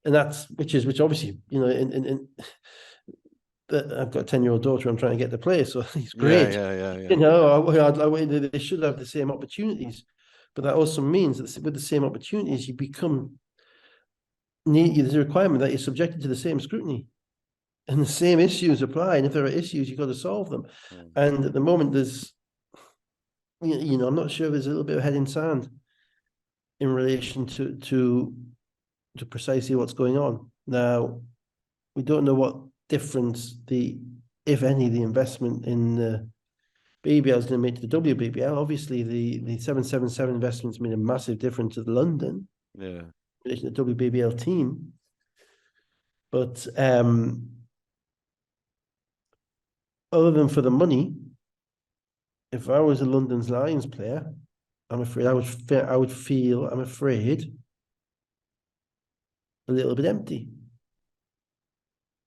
and which obviously I've got a 10-year-old daughter I'm trying to get to play, so it's great. Yeah. They should have the same opportunities, but that also means that with the same opportunities, there's a requirement that you're subjected to the same scrutiny, and the same issues apply. And if there are issues, you've got to solve them. And at the moment, there's, I'm not sure there's a little bit of head in sand in relation to precisely what's going on. Now, we don't know what difference if any, the investment in the BBL is going to make to the WBBL. Obviously, the 777 investment's made a massive difference to London. Yeah. In relation to the WBBL team. But other than for the money, if I was a London's Lions player, I'm afraid I would feel, I'm afraid, a little bit empty.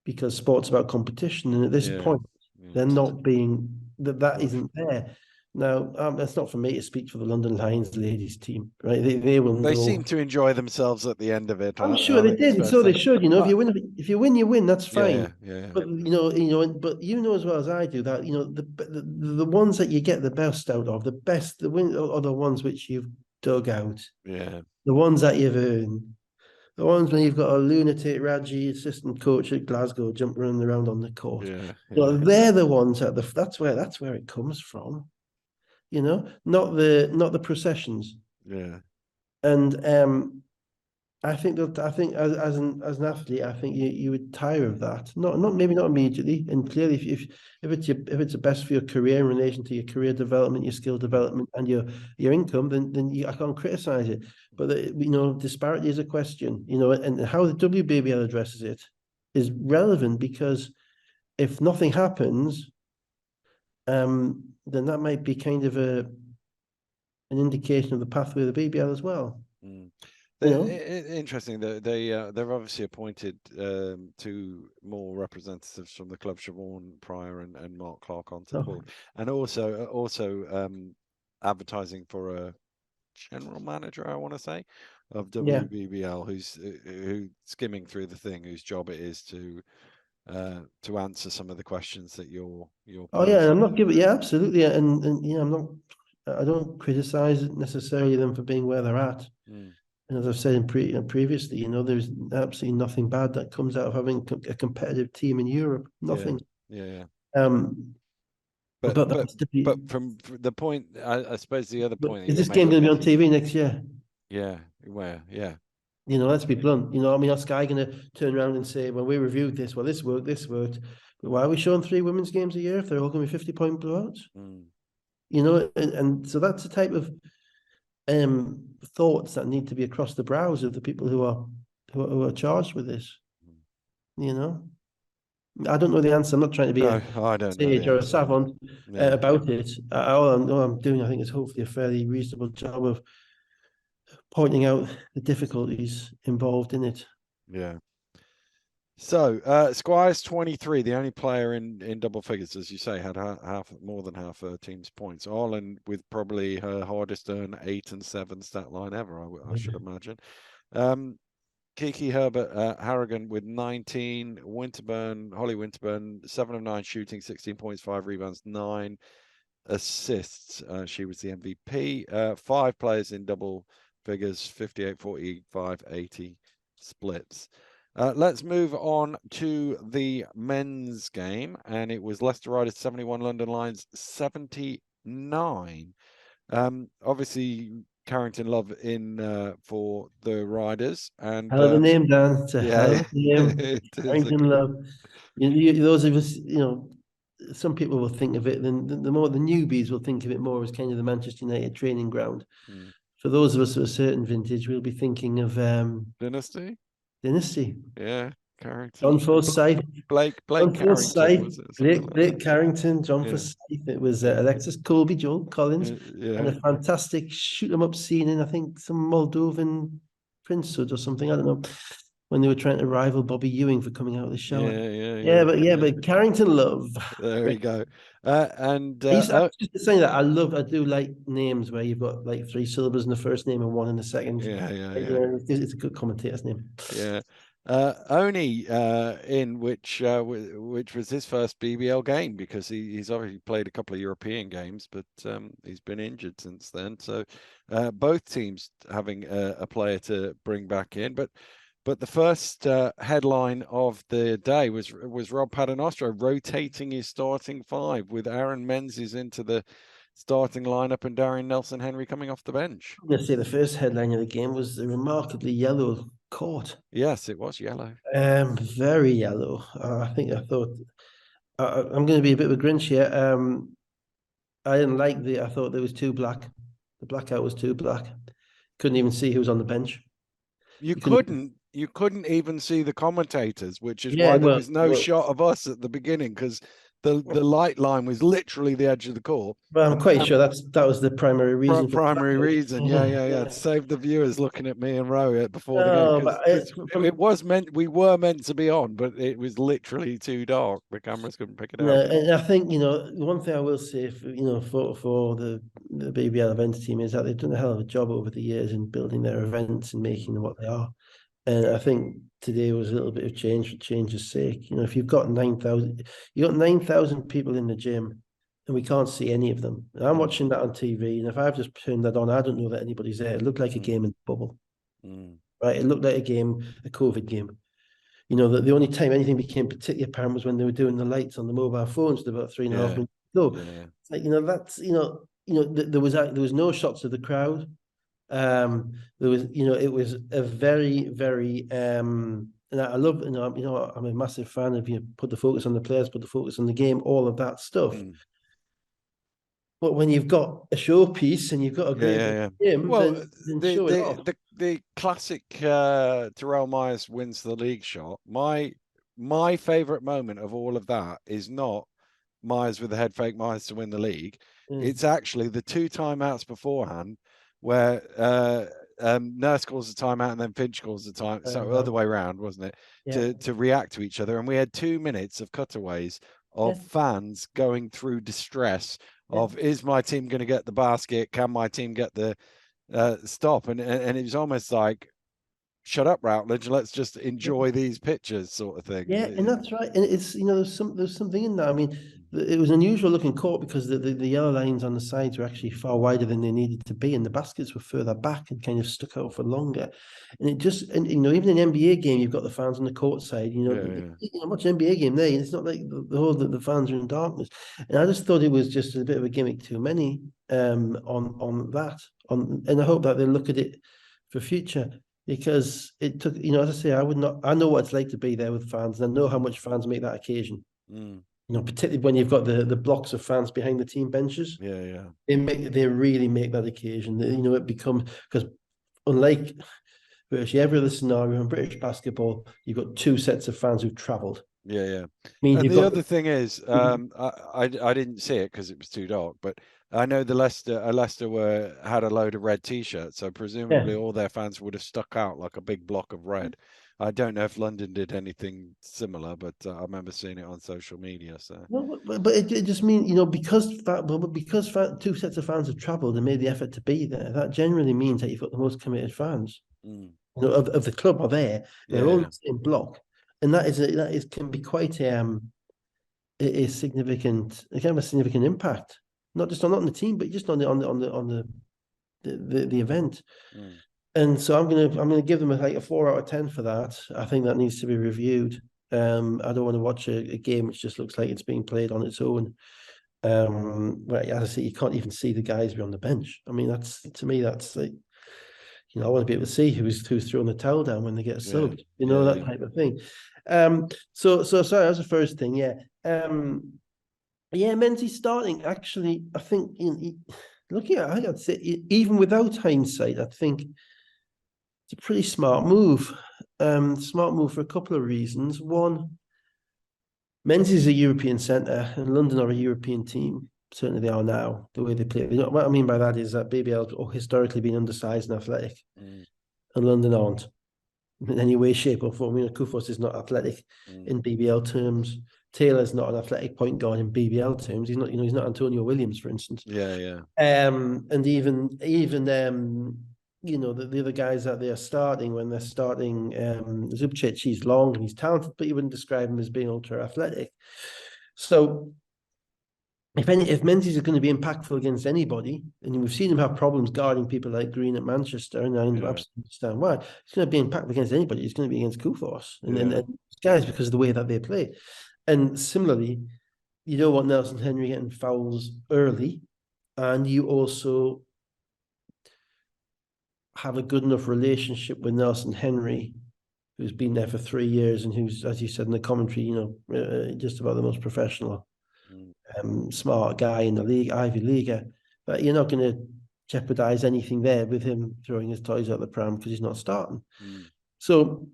Because sport's about competition, and at this point, they're not being that isn't there. Now, that's not for me to speak for the London Lions ladies team, right? They seem to enjoy themselves at the end of it. I'm sure they did, and so they should. If you win, you win. That's fine. Yeah. But but as well as I do that the ones that you get the best out of, the win are the ones which you've dug out. Yeah. The ones that you've earned. The ones when you've got a lunatic Raji assistant coach at Glasgow jumping around on the court. Yeah. They're the ones that's where it comes from. Not the processions. Yeah. And I think as an athlete, I think you would tire of that. Maybe not immediately. And clearly, if it's the best for your career in relation to your career development, your skill development, and your income, then I can't criticize it. But disparity is a question. And how the WBBL addresses it is relevant, because if nothing happens, then that might be kind of an indication of the pathway of the BBL as well. Interesting that they're obviously appointed 2 more representatives from the club, Siobhan Pryor and Mark Clark, onto the board, and also advertising for a general manager, I want to say, of WBBL, who's skimming through the thing, whose job it is to answer some of the questions that you're posing. And I'm not giving absolutely, and I don't criticize necessarily them for being where they're at. And as I've said previously, there's absolutely nothing bad that comes out of having a competitive team in Europe. Nothing. Yeah. But from the point, I suppose the other point is this game going to be on TV next year? Yeah. Where? Yeah. Let's be blunt. Are Sky going to turn around and say, well, we reviewed this. Well, this worked. But why are we showing 3 women's games a year if they're all going to be 50-point blowouts? And so that's the type of thoughts that need to be across the brows of the people who are charged with this. I don't know the answer. I'm not trying to be a sage or a savant about it. All I'm doing, I think, is hopefully a fairly reasonable job of pointing out the difficulties involved in it. Yeah. So Squire's 23, the only player in double figures, as you say, had more than half her team's points. Ireland with probably her hardest earned 8 and 7 stat line ever, I should imagine. Kiki Herbert Harrigan with 19, Holly Winterburn, 7 of 9 shooting, 16 points, 5 rebounds, 9 assists. She was the MVP. 5 players in double figures, 58, 45, 80 splits. Let's move on to the men's game, and it was Leicester Riders 71, London Lions 79. Obviously, Carrington Love in for the Riders, and Hell of a name, Dan. It's a hell yeah, of a name. it is Carrington Love. Those of us, some people will think of it, then the more the newbies will think of it more as kind of the Manchester United training ground. For those of us of a certain vintage, we'll be thinking of Dynasty. Dynasty. Yeah, Carrington. John Forsyth. Blake John Carrington, was Forsyth, it? Something like Blake that. Carrington, John Yeah, Forsyth. It was yeah, Alexis Colby, Joel Collins, and yeah. a fantastic shoot 'em up scene in, I think, some Moldovan princehood or something. I don't know. When they were trying to rival Bobby Ewing for coming out of the shower. But Carrington Love. There we go. And I used to say that I do like names where you've got like 3 syllables in the first name and 1 in the second. yeah. It's a good commentator's name. Yeah. Oni in which was his first BBL game, because he's already played a couple of European games, but he's been injured since then. So both teams having a player to bring back in, but the first headline of the day was Rob Paternostro rotating his starting 5 with Aaron Menzies into the starting lineup and Darian Nelson Henry coming off the bench. I'm going to say the first headline of the game was the remarkably yellow court. Yes, it was yellow. Very yellow. I thought I'm going to be a bit of a Grinch here. I didn't like I thought it was too black. The blackout was too black. Couldn't even see who was on the bench. You couldn't even see the commentators, which is why there was no shot of us at the beginning, because the light line was literally the edge of the court. Well, I'm quite sure that was the primary reason. Primary reason, yeah. To save the viewers looking at me and Ro before the game, because it was we were meant to be on, but it was literally too dark. The cameras couldn't pick it out. And I think one thing I will say, for the BBL events team is that they've done a hell of a job over the years in building their events and making them what they are. And I think today was a little bit of change for change's sake. If you've got 9,000, you got 9,000 people in the gym, and we can't see any of them. And I'm watching that on TV, and if I've just turned that on, I don't know that anybody's there. It looked like a game in the bubble, right? It looked like a COVID game. The only time anything became particularly apparent was when they were doing the lights on the mobile phones at about 3.5 minutes ago. It's like, that's there was no shots of the crowd. There was, it was a very, very, and I love, I'm a massive fan of put the focus on the players, put the focus on the game, all of that stuff. But when you've got a showpiece and you've got a great game, well, then show it off. The classic Terrell Myers wins the league shot. My favorite moment of all of that is not Myers with the head fake Myers to win the league. It's actually the 2 timeouts beforehand, where Nurse calls the timeout and then Finch calls the time. So other way around, wasn't it? Yeah. To react to each other. And we had 2 minutes of cutaways of fans going through distress of, is my team going to get the basket? Can my team get the stop? And it was almost like, shut up, Routledge, let's just enjoy these pictures, sort of thing. Yeah, and that's right. And it's there's something in that. I mean, it was an unusual looking court because the yellow lines on the sides were actually far wider than they needed to be, and the baskets were further back and kind of stuck out for longer. And it just, and even in an NBA game, you've got the fans on the court side. Watch an NBA game there, it's not like the fans are in darkness. And I just thought it was just a bit of a gimmick too many on that. And I hope that they look at it for future. Because it took, as I say, I know what it's like to be there with fans, and I know how much fans make that occasion. Particularly when you've got the blocks of fans behind the team benches. They really make that occasion. It becomes, because unlike virtually every other scenario in British basketball, you've got 2 sets of fans who've travelled. And the other thing is, I didn't see it because it was too dark, but I know Leicester had a load of red T-shirts, so presumably all their fans would have stuck out like a big block of red I don't know if London did anything similar, but I remember seeing it on social media. So No, but it just means, because two sets of fans have travelled and made the effort to be there, that generally means that you've got the most committed fans, of the club are there. They're all in yeah, the same block, and can be quite a significant, kind of a significant impact, not on the team, but just on the event. And so I'm gonna give them a 4 out of 10 for that. I think that needs to be reviewed. I don't want to watch a game which just looks like it's being played on its own. Where, as I say, you can't even see the guys beyond the bench. I mean, to me, that's like, I want to be able to see who's throwing the towel down when they get subbed, that type of thing. So sorry, that's the first thing. Yeah. Menzies starting. Actually, I think looking at it, I'd say, even without hindsight, I think it's a pretty smart move. Smart move for a couple of reasons. One, Menzies is a European centre, and London are a European team. Certainly, they are now. The way they play. What I mean by that is that BBL have historically been undersized and athletic, and London aren't in any way, shape, or form. Kufos is not athletic in BBL terms. Taylor's not an athletic point guard in BBL terms. He's not. He's not Antonio Williams, for instance. yeah. And even the other guys that they're starting, when they're starting, Zubcic, he's long and he's talented, but you wouldn't describe him as being ultra athletic. So if Menzies is going to be impactful against anybody, and we've seen him have problems guarding people like Green at Manchester, and I absolutely understand why. He's going to be impactful against anybody. He's going to be against Kufos and guys, because of the way that they play. And similarly, you don't want Nelson Henry getting fouls early, and you also have a good enough relationship with Nelson Henry, who's been there for 3 years and who's, as you said in the commentary, just about the most professional, smart guy in the league, Ivy Leaguer. But you're not going to jeopardize anything there with him throwing his toys out the pram because he's not starting. So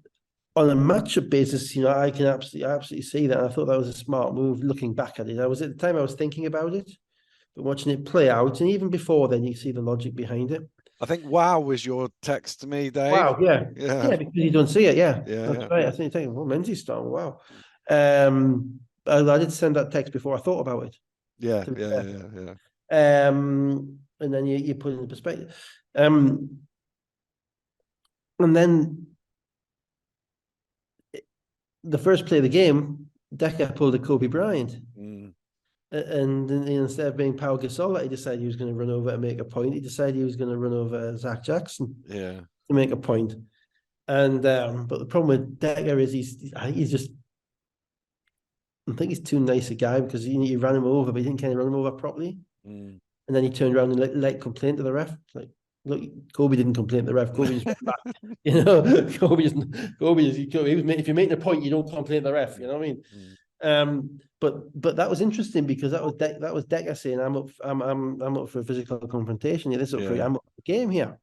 on a matchup basis, I can absolutely see that. I thought that was a smart move looking back at it. At the time I was thinking about it, but watching it play out, and even before then, you see the logic behind it. I think wow was your text to me, Dave. Wow, yeah, because you don't see it. Yeah, that's right. I think you're thinking, well, Menzies starting. Wow. I did send that text before I thought about it. Yeah. And then you put it in perspective. And then the first play of the game, Decker pulled a Kobe Bryant. And instead of being Pau Gasol, he decided he was going to run over and make a point. He decided he was going to run over Zach Jackson to make a point. And but the problem with Decker is he's just, I think he's too nice a guy, because he ran him over, but he didn't kind of run him over properly. And then he turned around and let complain to the ref. Like, look, Kobe didn't complain to the ref. Kobe just went back. Kobe just, if you're making a point, you don't complain to the ref. You know what I mean? But that was interesting, because that was Decker saying, I'm up for a physical confrontation. I'm up for a game here,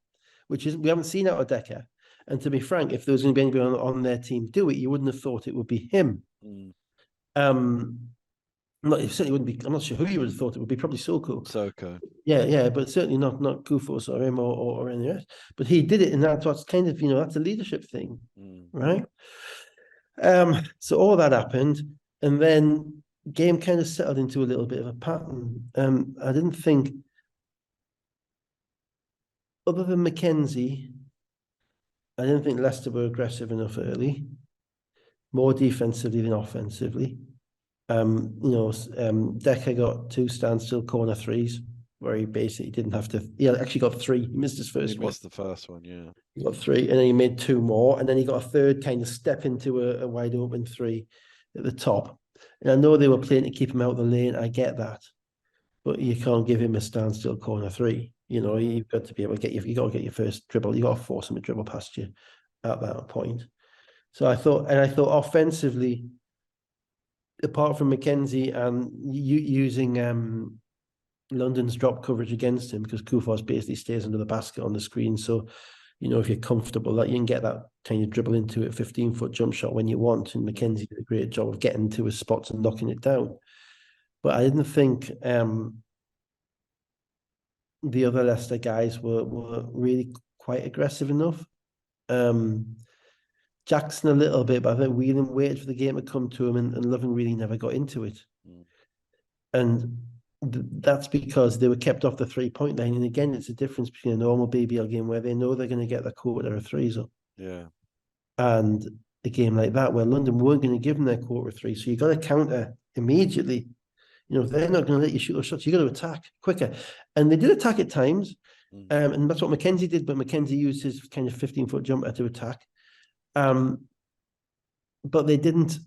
which is, we haven't seen out of Decker. And to be frank, if there was going to be anybody on their team do it, you wouldn't have thought it would be him. It certainly wouldn't be. I'm not sure who you would have thought it would be. Probably Soko. Yeah, but certainly not Kufos or him or any rest. But he did it, and that's kind of, that's a leadership thing, right? So all that happened, and then game kind of settled into a little bit of a pattern. I didn't think, other than Mackenzie, I didn't think Leicester were aggressive enough early, more defensively than offensively. Decker got 2 standstill corner threes where he basically didn't have to. He actually got 3. He missed his first one. He missed the first one, yeah. He got 3, and then he made 2 more, and then he got a third kind of step into a wide open 3 at the top. And I know they were playing to keep him out of the lane. I get that, but you can't give him a standstill corner 3. You've got to be able to you got to get your first dribble. You got to force him to dribble past you at that point. So I thought offensively, apart from Mackenzie and using London's drop coverage against him, because Kufos basically stays under the basket on the screen. So, if you're comfortable, that you can get that kind of dribble into a 15-foot jump shot when you want. And Mackenzie did a great job of getting to his spots and knocking it down. But I didn't think the other Leicester guys were really quite aggressive enough. Jackson a little bit, but I think Whelan waited for the game to come to him, and Loving really never got into it. Mm. And that's because they were kept off the 3-point line. And again, it's a difference between a normal BBL game where they know they're going to get their quarter of threes up, Yeah. and a game like that where London weren't going to give them their quarter of three. So you got to counter immediately. You know, if they're not going to let you shoot those shots, you got to attack quicker. And they did attack at times. Mm. And that's what Mackenzie did, but Mackenzie used his kind of 15-foot jumper to attack. But they didn't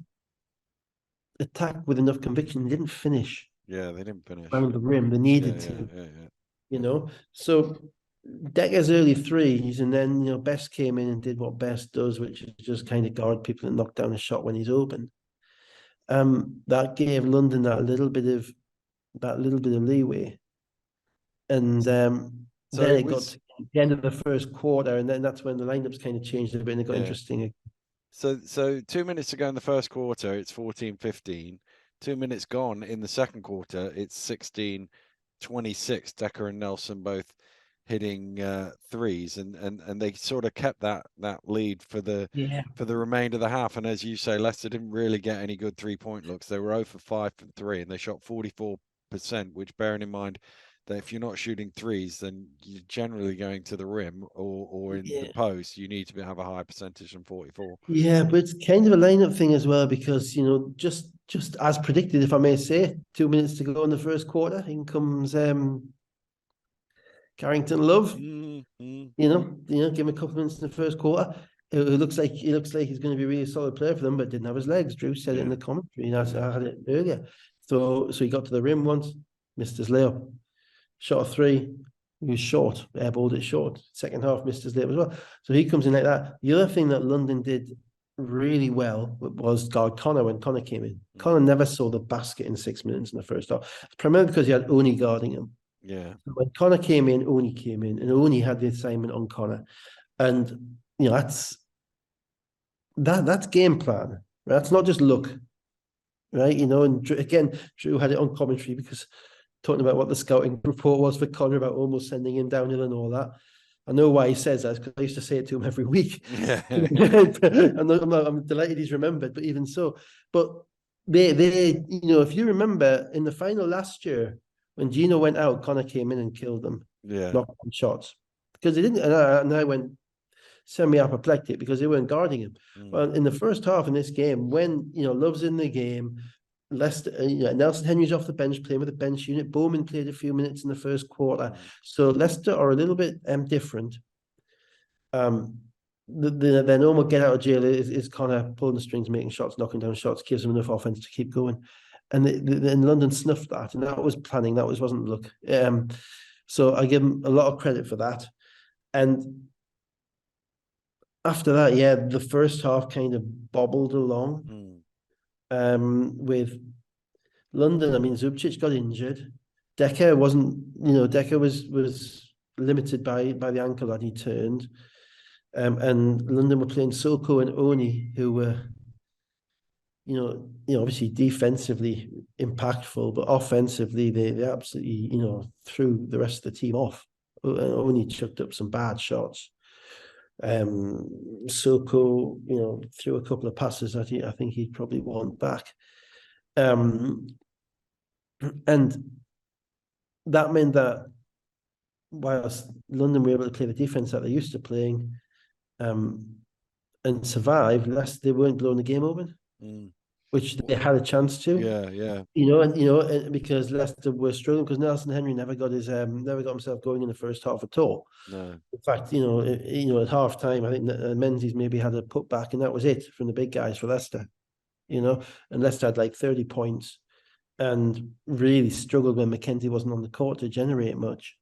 attack with enough conviction. They didn't finish. Yeah, they didn't finish around the rim. They needed to, yeah. you know. So Decker's early threes, and then Best came in and did what Best does, which is just kind of guard people and knock down a shot when he's open. That gave London that little bit of leeway, and then it got to the end of the first quarter, and then that's when the lineups kind of changed a bit and it got interesting. So 2 minutes to go in the first quarter, it's 14-15. 2 minutes gone in the second quarter, it's 16-26. Decker and Nelson both hitting threes, and they sort of kept that lead for the remainder of the half. And as you say, Leicester didn't really get any good 3-point looks. They were 0 for 5 from 3, and they shot 44%, which, bearing in mind that if you're not shooting threes, then you're generally going to the rim or in the post. You need to have a higher percentage than 44. Yeah, but it's kind of a lineup thing as well, because just as predicted, if I may say, 2 minutes to go in the first quarter, in comes Carrington Love. Mm-hmm. Give him a couple of minutes in the first quarter. It looks like he's going to be a really solid player for them, but didn't have his legs. Drew said it in the commentary. I had it earlier. So he got to the rim once, missed his layup. Shot a three, he was short, airballed it short. Second half, missed his layup as well. So he comes in like that. The other thing that London did really well was guard Connor when Connor came in. Connor never saw the basket in 6 minutes in the first half, primarily because he had Oni guarding him. Yeah. When Connor came in, Oni came in, and Oni had the assignment on Connor. And that's game plan. That's not just luck, right? And again, Drew had it on commentary because talking about what the scouting report was for Connor about almost sending him downhill and all that. I know why he says that, because I used to say it to him every week. Yeah. I'm delighted he's remembered, but even so. But they if you remember in the final last year, when Gino went out, Connor came in and killed them. Yeah. Knocked on shots. Because they didn't, and I went semi-apoplectic because they weren't guarding him. Well, in the first half in this game, when Love's in the game, Leicester, Nelson Henry's off the bench playing with a bench unit. Bowman played a few minutes in the first quarter. So Leicester are a little bit different. Their normal get out of jail is Connor pulling the strings, making shots, knocking down shots, gives them enough offense to keep going. And in London snuffed that, and that was planning. That wasn't luck. So I give them a lot of credit for that. And after that, the first half kind of bobbled along. With London, I mean, Zubcic got injured. Decker wasn't, Decker was limited by the ankle that he turned. And London were playing Soko and Oni, who were, obviously defensively impactful, but offensively they absolutely, threw the rest of the team off. Oni chucked up some bad shots. Soko, threw a couple of passes that I think he'd probably want back. And that meant that whilst London were able to play the defense that they're used to playing, and survive, lest they weren't blowing the game open, which they had a chance to. Yeah. Because Leicester were struggling because Nelson Henry never got himself going in the first half at all. No. In fact, at half time, I think Menzies maybe had a putback, and that was it from the big guys for Leicester. And Leicester had like 30 points and really struggled when Mackenzie wasn't on the court to generate much.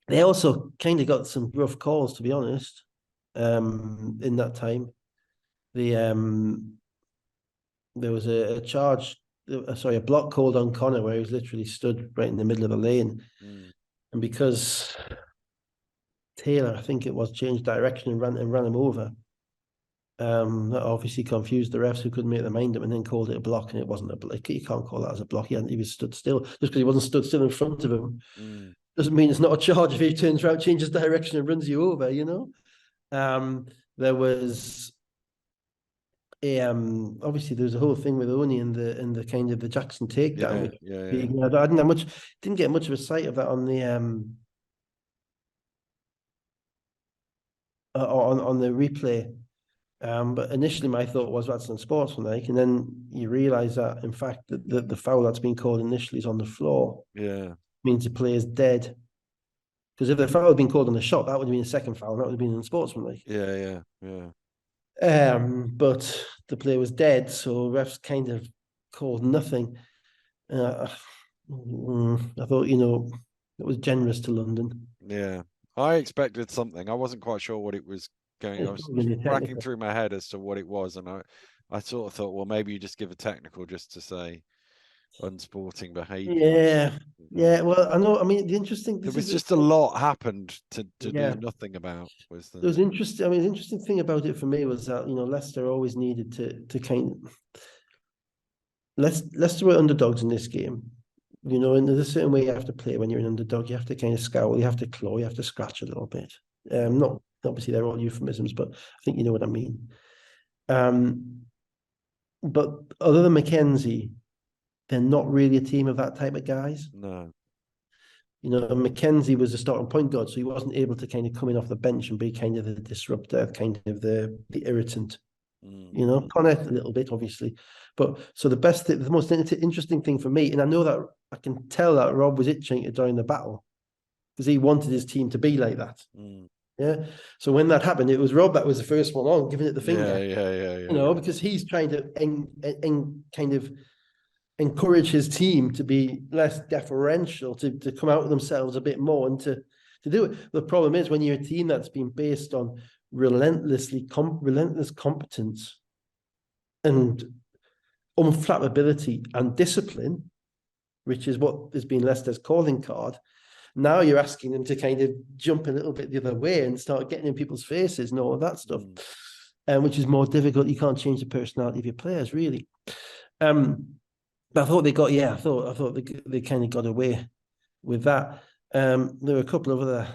They also kind of got some rough calls, to be honest, in that time. There was a block called on Connor where he was literally stood right in the middle of the lane. And because Taylor, I think it was, changed direction and ran him over, that obviously confused the refs who couldn't make their mind up, and then called it a block, and it wasn't a block. You can't call that as a block. He was stood still. Just because he wasn't stood still in front of him doesn't mean it's not a charge if he turns around, changes direction and runs you over, There was obviously there was a whole thing with Oni and the kind of the Jackson takedown, which I didn't get much of a sight of that on the on the replay. But initially my thought was that's unsportsmanlike, and then you realise that in fact the foul that's been called initially is on the floor. Yeah. Means the player's dead. Because if the foul had been called on the shot, that would have been a second foul, and that would have been unsportsmanlike. Yeah. But the player was dead, so refs kind of called nothing. I thought, it was generous to London. Yeah. I expected something. I wasn't quite sure what it was going. I was racking through my head as to what it was, and I sort of thought, well, maybe you just give a technical just to say unsporting behaviour. Yeah. Well, I know. I mean, the interesting. There was just a lot happened to do nothing about. There was interesting. I mean, the interesting thing about it for me was that Leicester always needed to kind of. Leicester were underdogs in this game. And there's a certain way you have to play when you're an underdog. You have to kind of scowl, you have to claw, you have to scratch a little bit. Not obviously they're all euphemisms, but I think you know what I mean. But other than Mackenzie, they're not really a team of that type of guys. No. Mackenzie was a starting point guard, so he wasn't able to kind of come in off the bench and be kind of the disruptor, kind of the irritant. Connect a little bit, obviously. But so the most interesting thing for me, and I know that I can tell that Rob was itching to join the battle because he wanted his team to be like that. Yeah. So when that happened, it was Rob that was the first one on, giving it the finger. Yeah. Because he's trying to kind of encourage his team to be less deferential, to come out of themselves a bit more and to do it. The problem is when you're a team that's been based on relentless competence and unflappability and discipline, which is what has been Leicester's calling card. Now you're asking them to kind of jump a little bit the other way and start getting in people's faces and all of that stuff, which is more difficult. You can't change the personality of your players, really. But I thought they got, I thought they kind of got away with that. There were a couple of other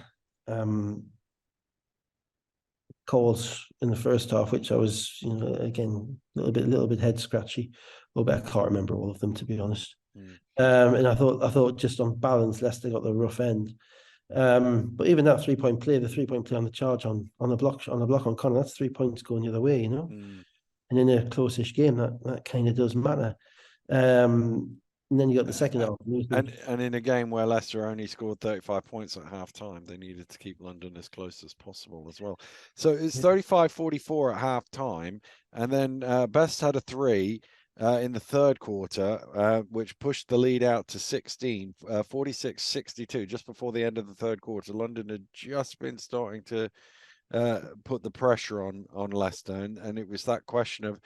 calls in the first half, which I was, again, a little bit head scratchy. But I can't remember all of them, to be honest. And I thought just on balance, Leicester got the rough end. But even that 3-point play, the 3-point play on the charge on the block on Connor, that's 3 points going the other way, And in a close-ish game, that kind of does matter. And then you got the second half. And in a game where Leicester only scored 35 points at half-time, they needed to keep London as close as possible as well. So it's 35-44 at half-time, and then Best had a 3 in the third quarter, which pushed the lead out to 16, 46-62, just before the end of the third quarter. London had just been starting to put the pressure on Leicester, and it was that question of,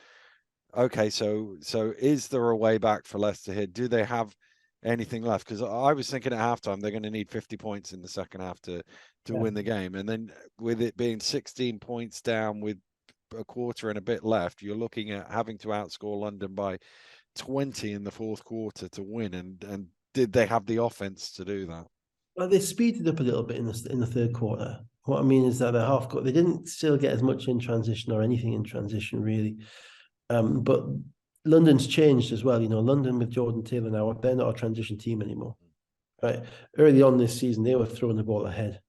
okay, so is there a way back for Leicester here? Do they have anything left? Because I was thinking at halftime they're going to need 50 points in the second half to win the game, and then with it being 16 points down with a quarter and a bit left, you're looking at having to outscore London by 20 in the fourth quarter to win. And did they have the offense to do that? Well, they speeded up a little bit in the third quarter. What I mean is that they didn't still get as much in transition or anything in transition really. But London's changed as well. London with Jordan Taylor now, they're not a transition team anymore. Right. Early on this season, they were throwing the ball ahead.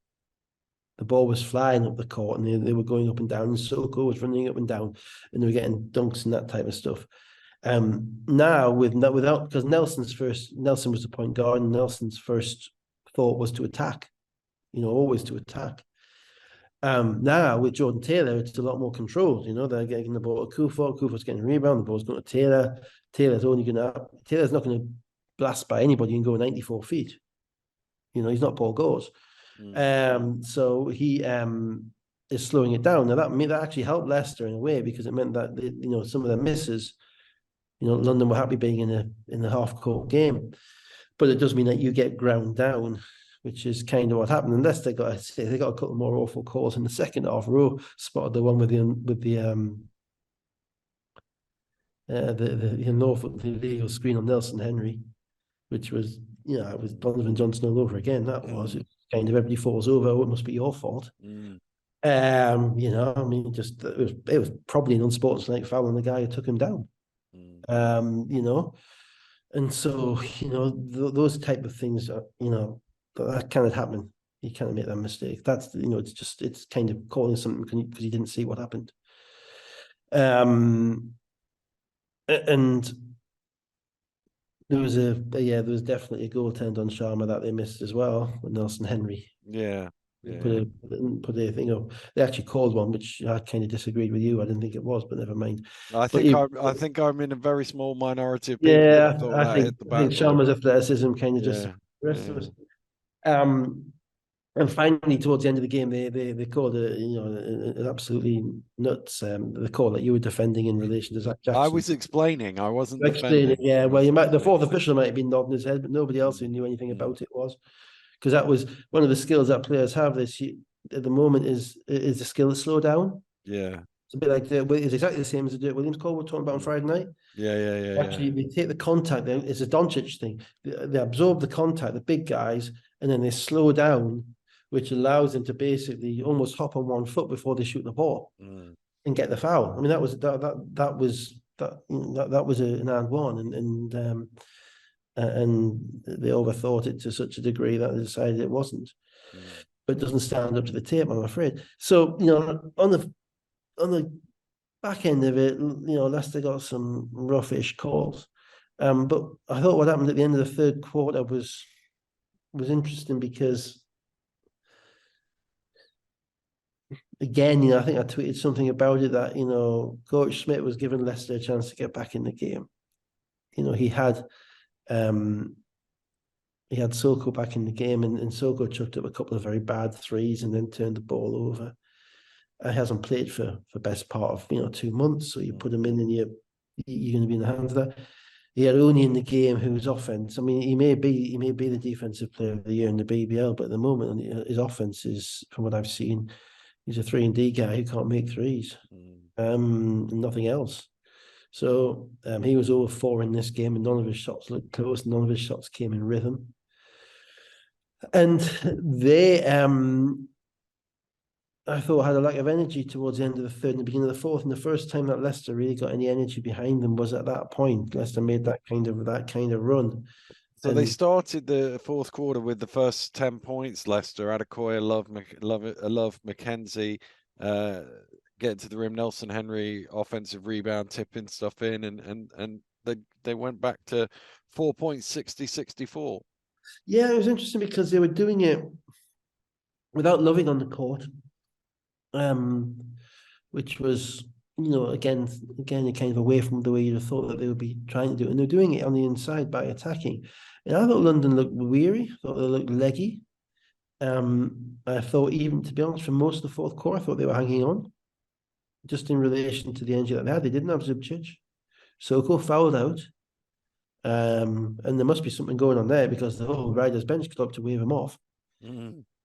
The ball was flying up the court and they were going up and down, and Soko was running up and down, and they were getting dunks and that type of stuff. Now because Nelson was the point guard, and Nelson's first thought was to attack, always to attack. Now with Jordan Taylor, it's a lot more controlled. They're getting the ball to Kufa. Kufa's getting a rebound. The ball's going to Taylor. Taylor's not going to blast by anybody and go 94 feet. He's not Paul Gores. So he is slowing it down. Now that actually helped Leicester in a way, because it meant that some of their misses, London were happy being in the half court game, but it does mean that you get ground down, which is kind of what happened. Unless they got a couple more awful calls in the second half. Rowe spotted the one with the illegal screen on Nelson Henry, which was it was Donovan Johnson all over again. That was it. Kind of everybody falls over. Oh, it must be your fault. You know, I mean, just it was probably an unsportsmanlike foul on the guy who took him down. You know, and so you know those type of things, you know, that kind of happen. You can't make that mistake. That's you know, it's kind of calling something because you didn't see what happened. And there was there was definitely a goaltend on Sharma that they missed as well with Nelson Henry. Yeah. Put a thing up. They actually called one, which I kind of disagreed with you. I didn't think it was, but never mind. I But think I'm in a very small minority of people yeah, that thought that hit the I think backboard. Sharma's athleticism kind of just Yeah. the rest of us. And finally, towards the end of the game, they called a you know an absolutely nuts the call that you were defending in relation to Zach I Jackson. was explaining. I wasn't Explaining, defending. yeah. I Well, was you might the explaining. fourth official might have been nodding his head, but nobody else who knew anything about it was, because that was one of the skills that players have. At the moment is the skill to slow down. Yeah. It's a bit like it's exactly the same as the Dirk Williams call we're talking about on Friday night. Yeah. Actually, they take the contact. It's a Doncic thing. They absorb the contact, the big guys, and then they slow down, which allows them to basically almost hop on one foot before they shoot the ball and get the foul. I mean, that was an and one, and they overthought it to such a degree that they decided it wasn't. But it doesn't stand up to the tape, I'm afraid. So you know, on the back end of it, you know, Leicester got some roughish calls. But I thought what happened at the end of the third quarter was interesting because, again, you know, I think I tweeted something about it that, you know, Coach Smith was giving Leicester a chance to get back in the game. You know, he had Soko back in the game, and Soko chucked up a couple of very bad threes and then turned the ball over. He hasn't played for best part of 2 months, so you put him in and you're going to be in the hands of that. He had only in the game whose offense. I mean, he may be the defensive player of the year in the BBL, but at the moment his offense is, from what I've seen, he's a 3-and-D guy who can't make threes. Nothing else. So he was 0-4 in this game, and none of his shots looked close. None of his shots came in rhythm, and they I thought had a lack of energy towards the end of the third and the beginning of the fourth. And the first time that Leicester really got any energy behind them was at that point. Leicester made that kind of run. So they started the fourth quarter with the first 10 points. Leicester, Adekoya, Love, McKenzie, getting to the rim. Nelson Henry, offensive rebound, tipping stuff in, and they went back to 4 points, 60-64. Yeah, it was interesting because they were doing it without Loving on the court. Which was, again, kind of away from the way you'd have thought that they would be trying to do it. And they're doing it on the inside by attacking. And I thought London looked weary. I thought they looked leggy. I thought, even, to be honest, for most of the fourth quarter, I thought they were hanging on. Just in relation to the energy that they had. They didn't have Zubcic. Soko fouled out. And there must be something going on there because the whole Riders bench got up to wave him off.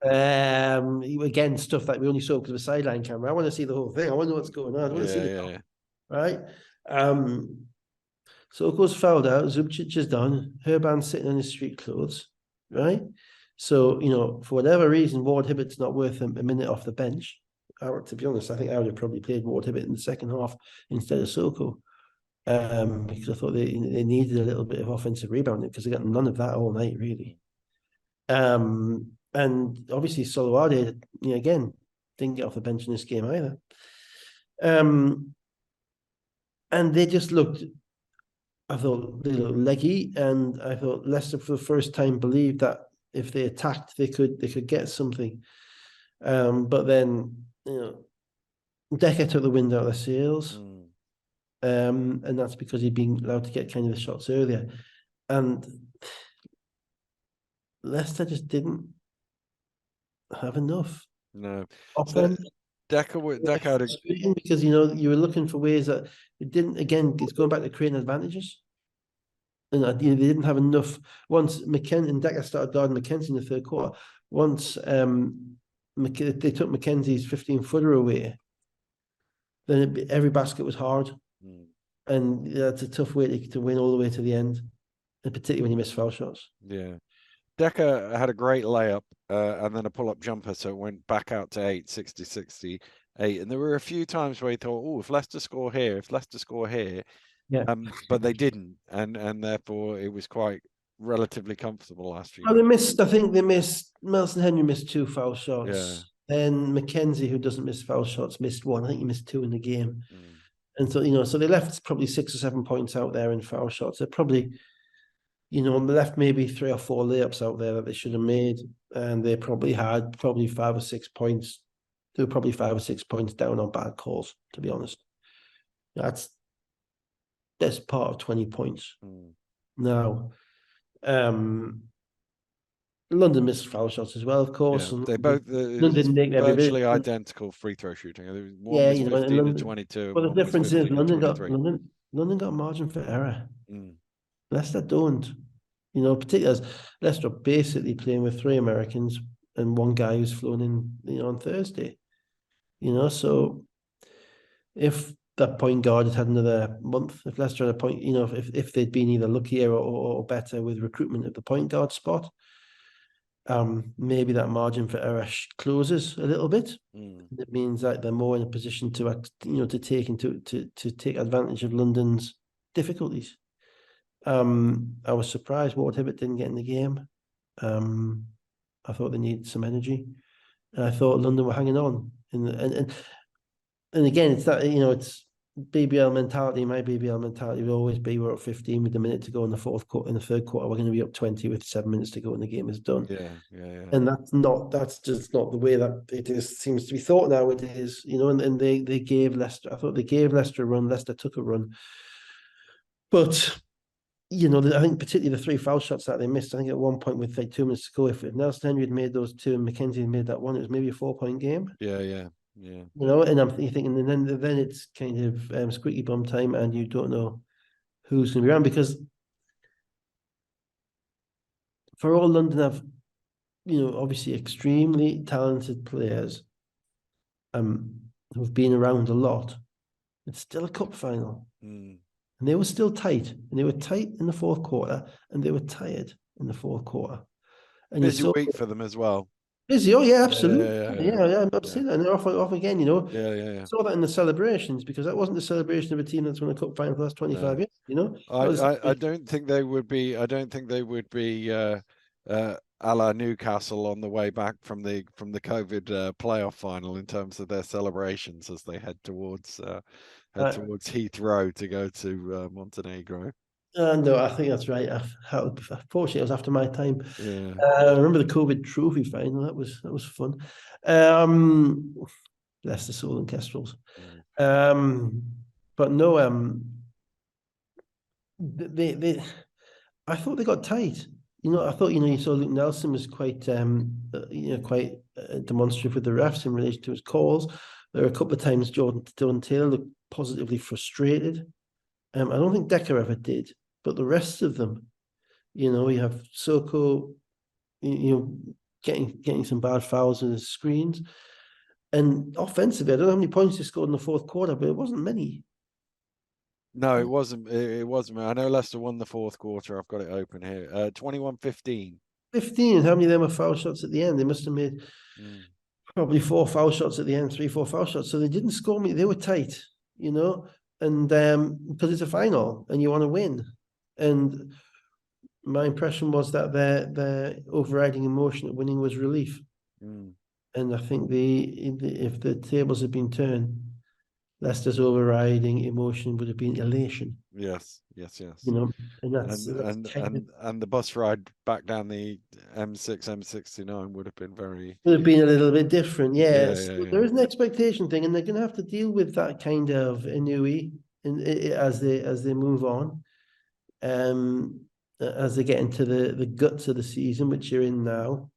Again, stuff that we only saw because of a sideline camera. I want to see the whole thing. I want to know what's going on. I want to see the right. Soko's fouled out. Zubcic is done. Herban's sitting in his street clothes, right? So for whatever reason, Ward Hibbert's not worth a minute off the bench. To be honest, I think I would have probably played Ward Hibbert in the second half instead of Soko, because I thought they needed a little bit of offensive rebounding because they got none of that all night really. And obviously Soloade, again, didn't get off the bench in this game either. And they just looked, I thought they looked leggy, and I thought Leicester for the first time believed that if they attacked, they could get something. But then, Decker took the wind out of their sails. And that's because he'd been allowed to get kind of the shots earlier. And Leicester just didn't have enough. No. Offense. Decker had because you were looking for ways that it didn't. Again, it's going back to creating advantages, and they didn't have enough. Once McKenzie and Decker started guarding McKenzie in the third quarter, once they took McKenzie's 15-footer away, then every basket was hard, and that's a tough way to win all the way to the end, and particularly when you miss foul shots. Yeah. Decker had a great layup and then a pull-up jumper, so it went back out to 8, 60, 68. And there were a few times where he thought, oh, if Leicester score here, Yeah. but they didn't, and therefore it was quite relatively comfortable last few Well, they minutes. missed. I think they missed. Melson Henry missed 2 foul Yeah. shots. Then Mackenzie, who doesn't miss foul shots, missed 1. I think he missed 2 in the game. Mm. And so, so they left probably 6 or 7 points out there in foul shots. They probably, they left maybe 3 or 4 layups out there that they should have made. And they probably had 5 or 6 points. They were probably 5 or 6 points down on bad calls, to be honest. That's part of 20 points. Mm. Now, London missed foul shots as well, of course. Yeah, And they both London nicked every bit. virtually identical free throw shooting. One Yeah, was 15 to London. 22, But and the one was difference is 15 to 23. London got margin for error. Mm. Leicester don't. Particularly as Leicester are basically playing with 3 Americans and 1 guy who's flown in, on Thursday. So if that point guard had another month, if Leicester had a point, if they'd been either luckier or better with recruitment at the point guard spot, maybe that margin for error closes a little bit. Mm. It means that they're more in a position to to take advantage of London's difficulties. I was surprised Ward Hibbert didn't get in the game. I thought they needed some energy, and I thought London were hanging on. And again, it's that it's BBL mentality. My BBL mentality would always be we're up 15 with a minute to go in the third quarter. We're going to be up 20 with 7 minutes to go, and the game is done. Yeah. And that's just not the way that it is. Seems to be thought nowadays. And they gave Leicester. I thought they gave Leicester a run. Leicester took a run, but. I think particularly the 3 foul shots that they missed. I think at one point with 2 minutes to go, if Nelson Henry had made those 2 and Mackenzie had made that 1, it was maybe a 4-point game. Yeah. And I'm thinking, and then it's kind of squeaky bum time, and you don't know who's going to be around, because for all London have, obviously extremely talented players, who've been around a lot. It's still a cup final. Mm. And they were still tight. And they were tight in the 4th quarter, and they were tired in the 4th quarter. And Busy week for them as well. Busy, oh yeah, absolutely. Yeah, I've Yeah. seen that. And they're off again, Yeah. Saw that in the celebrations, because that wasn't the celebration of a team that's won a cup final for the last 25 years, I don't think they would be. I don't think they would be a la Newcastle on the way back from the COVID playoff final in terms of their celebrations as they head towards Heathrow to go to Montenegro. No, I think that's right. Unfortunately, it was after my time. Yeah. I remember the COVID trophy final. That was fun. Leicester Soul and Kestrels. But no, they I thought they got tight. I thought you saw Luke Nelson was quite quite demonstrative with the refs in relation to his calls. There were a couple of times Jordan Taylor looked positively frustrated. I don't think Decker ever did, but the rest of them, you have Soko, getting some bad fouls in his screens, and offensively, I don't know how many points he scored in the 4th quarter, but it wasn't many. No, it wasn't. It wasn't. I know Leicester won the 4th quarter. I've got it open here. 21-15. 15, and how many of them were foul shots at the end? They must have made probably 4 foul shots at the end, 3, 4 foul shots. So they didn't score me. They were tight, and because it's a final and you want to win. And my impression was that their overriding emotion at winning was relief. And I think if the tables had been turned, Leicester's overriding emotion would have been elation. Yes. And that's and the bus ride back down the M6, M69 would have been a little bit different. Yeah. There is an expectation thing, and they're going to have to deal with that kind of ennui as they move on, as they get into the guts of the season, which you're in now.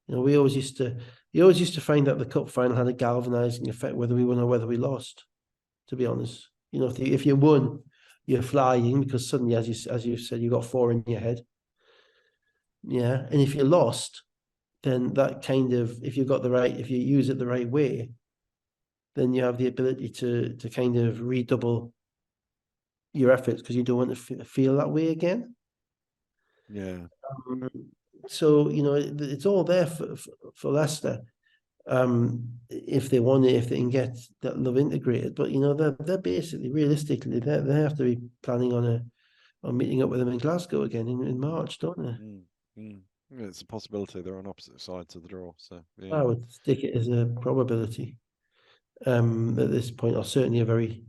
You always used to find that the cup final had a galvanizing effect, whether we won or whether we lost. To be honest, if you won, you're flying, because suddenly, as you said, you got 4 in your head. Yeah, and if you lost, then that kind of, if you use it the right way, then you have the ability to kind of redouble your efforts, because you don't want to feel that way again. Yeah. So it's all there for Leicester. If they want it, if they can get that love integrated, but they're basically realistically they have to be planning on meeting up with them in Glasgow again in March, don't they? Yeah, it's a possibility. They're on opposite sides of the draw, so yeah. I would stick it as a probability at this point, or certainly a very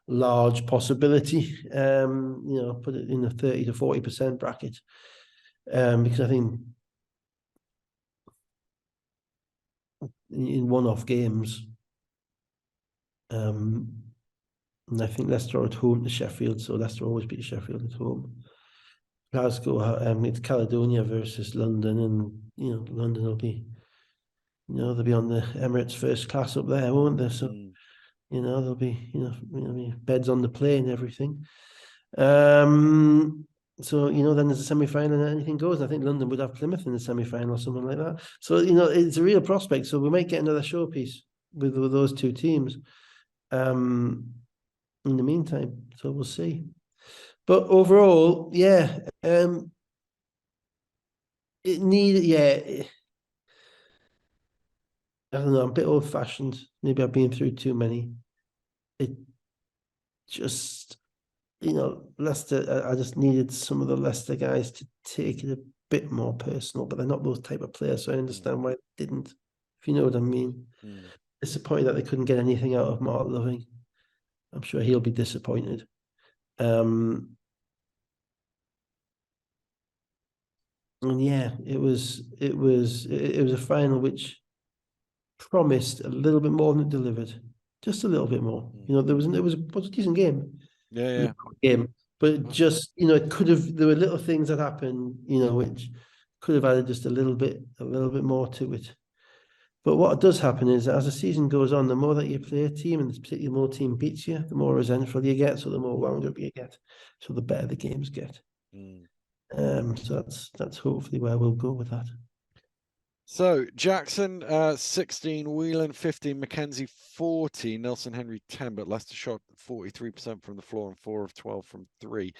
large possibility. Put it in the 30 to 40% bracket, because I think in one-off games, and I think Leicester are at home to Sheffield, so Leicester always beat Sheffield at home. Glasgow, it's Caledonia versus London, and London will be, they'll be on the Emirates first class up there, won't they? So there'll be beds on the plane, everything. So then there's a semi-final and anything goes. I think London would have Plymouth in the semi-final or something like that. So it's a real prospect. So we might get another showpiece with those two teams. In the meantime, so we'll see. But overall, yeah, it needed. Yeah, I don't know. I'm a bit old-fashioned. Maybe I've been through too many. It just. Leicester, I just needed some of the Leicester guys to take it a bit more personal, but they're not those type of players, so I understand why they didn't, if you know what I mean. Disappointed that they couldn't get anything out of Mark Loving. I'm sure he'll be disappointed. And yeah, it was a final which promised a little bit more than it delivered. Just a little bit more. It was a decent game. Yeah. Game. But just, it could have, there were little things that happened, which could have added just a little bit more to it. But what does happen is that as the season goes on, the more that you play a team, and particularly the more team beats you, the more resentful you get, so the more wound up you get, so the better the games get. So that's hopefully where we'll go with that. So Jackson 16, Whelan 15, Mackenzie 40, Nelson Henry 10, but Leicester shot 43% from the floor and 4 of 12 from 3.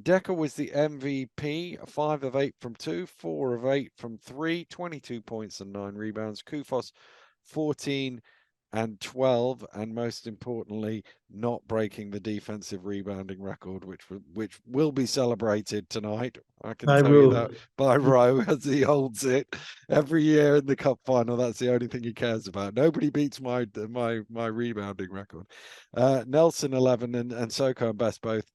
Decker was the MVP, 5 of 8 from 2, 4 of 8 from 3, 22 points and 9 rebounds. Kufos 14 and 12, and most importantly, not breaking the defensive rebounding record, which will be celebrated tonight. I can tell you that by Rowe, as he holds it every year in the cup final. That's the only thing he cares about. Nobody beats my rebounding record. Nelson 11 and Soko and Best both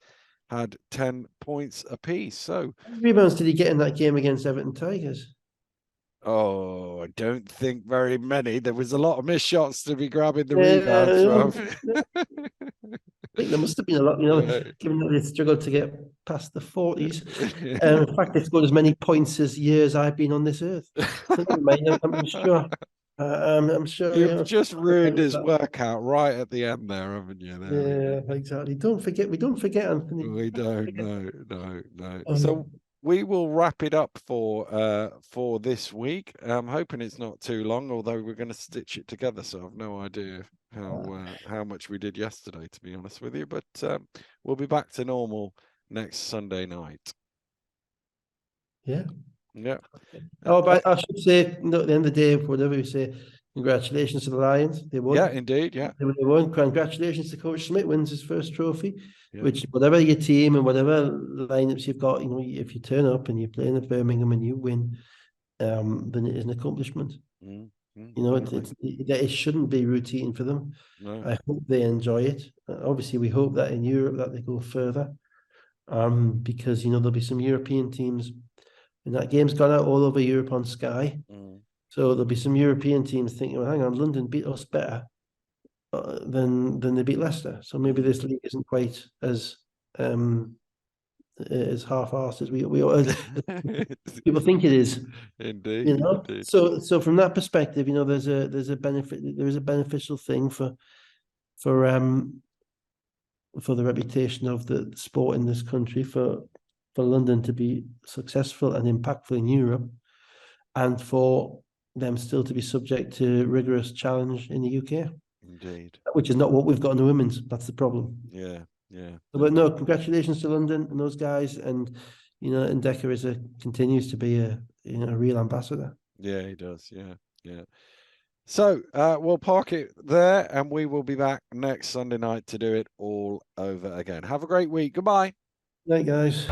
had 10 points apiece. So how many rebounds did he get in that game against Everton Tigers? Oh, I don't think very many. There was a lot of missed shots to be grabbing the rebounds from. I think there must have been a lot, given that they struggled to get past the 40s. In fact, they've scored as many points as years I've been on this earth. I'm sure. I'm sure. You've just ruined his workout right at the end there, haven't you? Yeah, exactly. We don't forget, Anthony. We don't. No. So we will wrap it up for this week. I'm hoping it's not too long, although we're going to stitch it together, so I've no idea how much we did yesterday, to be honest with you. But we'll be back to normal next Sunday night. Yeah. Oh, but I should say, at the end of the day, whatever you say, congratulations to the Lions. They won. Yeah, indeed. Yeah. They won. Congratulations to Coach Smith, wins his first trophy. Yeah. Which, whatever your team and whatever lineups you've got, if you turn up and you're playing at Birmingham and you win, then it is an accomplishment. It shouldn't be routine for them. No. I hope they enjoy it. Obviously, we hope that in Europe that they go further, because there'll be some European teams. And that game's gone out all over Europe on Sky. So there'll be some European teams thinking, well, hang on, London beat us better than they beat Leicester. So maybe this league isn't quite as half-assed as we people think it is. Indeed. Indeed. So from that perspective, there's a benefit. There is a beneficial thing for the reputation of the sport in this country, for London to be successful and impactful in Europe, and for them still to be subject to rigorous challenge in the UK. Indeed. Which is not what we've got in the women's. That's the problem. Yeah. But no, congratulations to London and those guys, and and Decker continues to be a real ambassador. Yeah, he does. Yeah, yeah. So we'll park it there, and we will be back next Sunday night to do it all over again. Have a great week. Goodbye. Night, guys.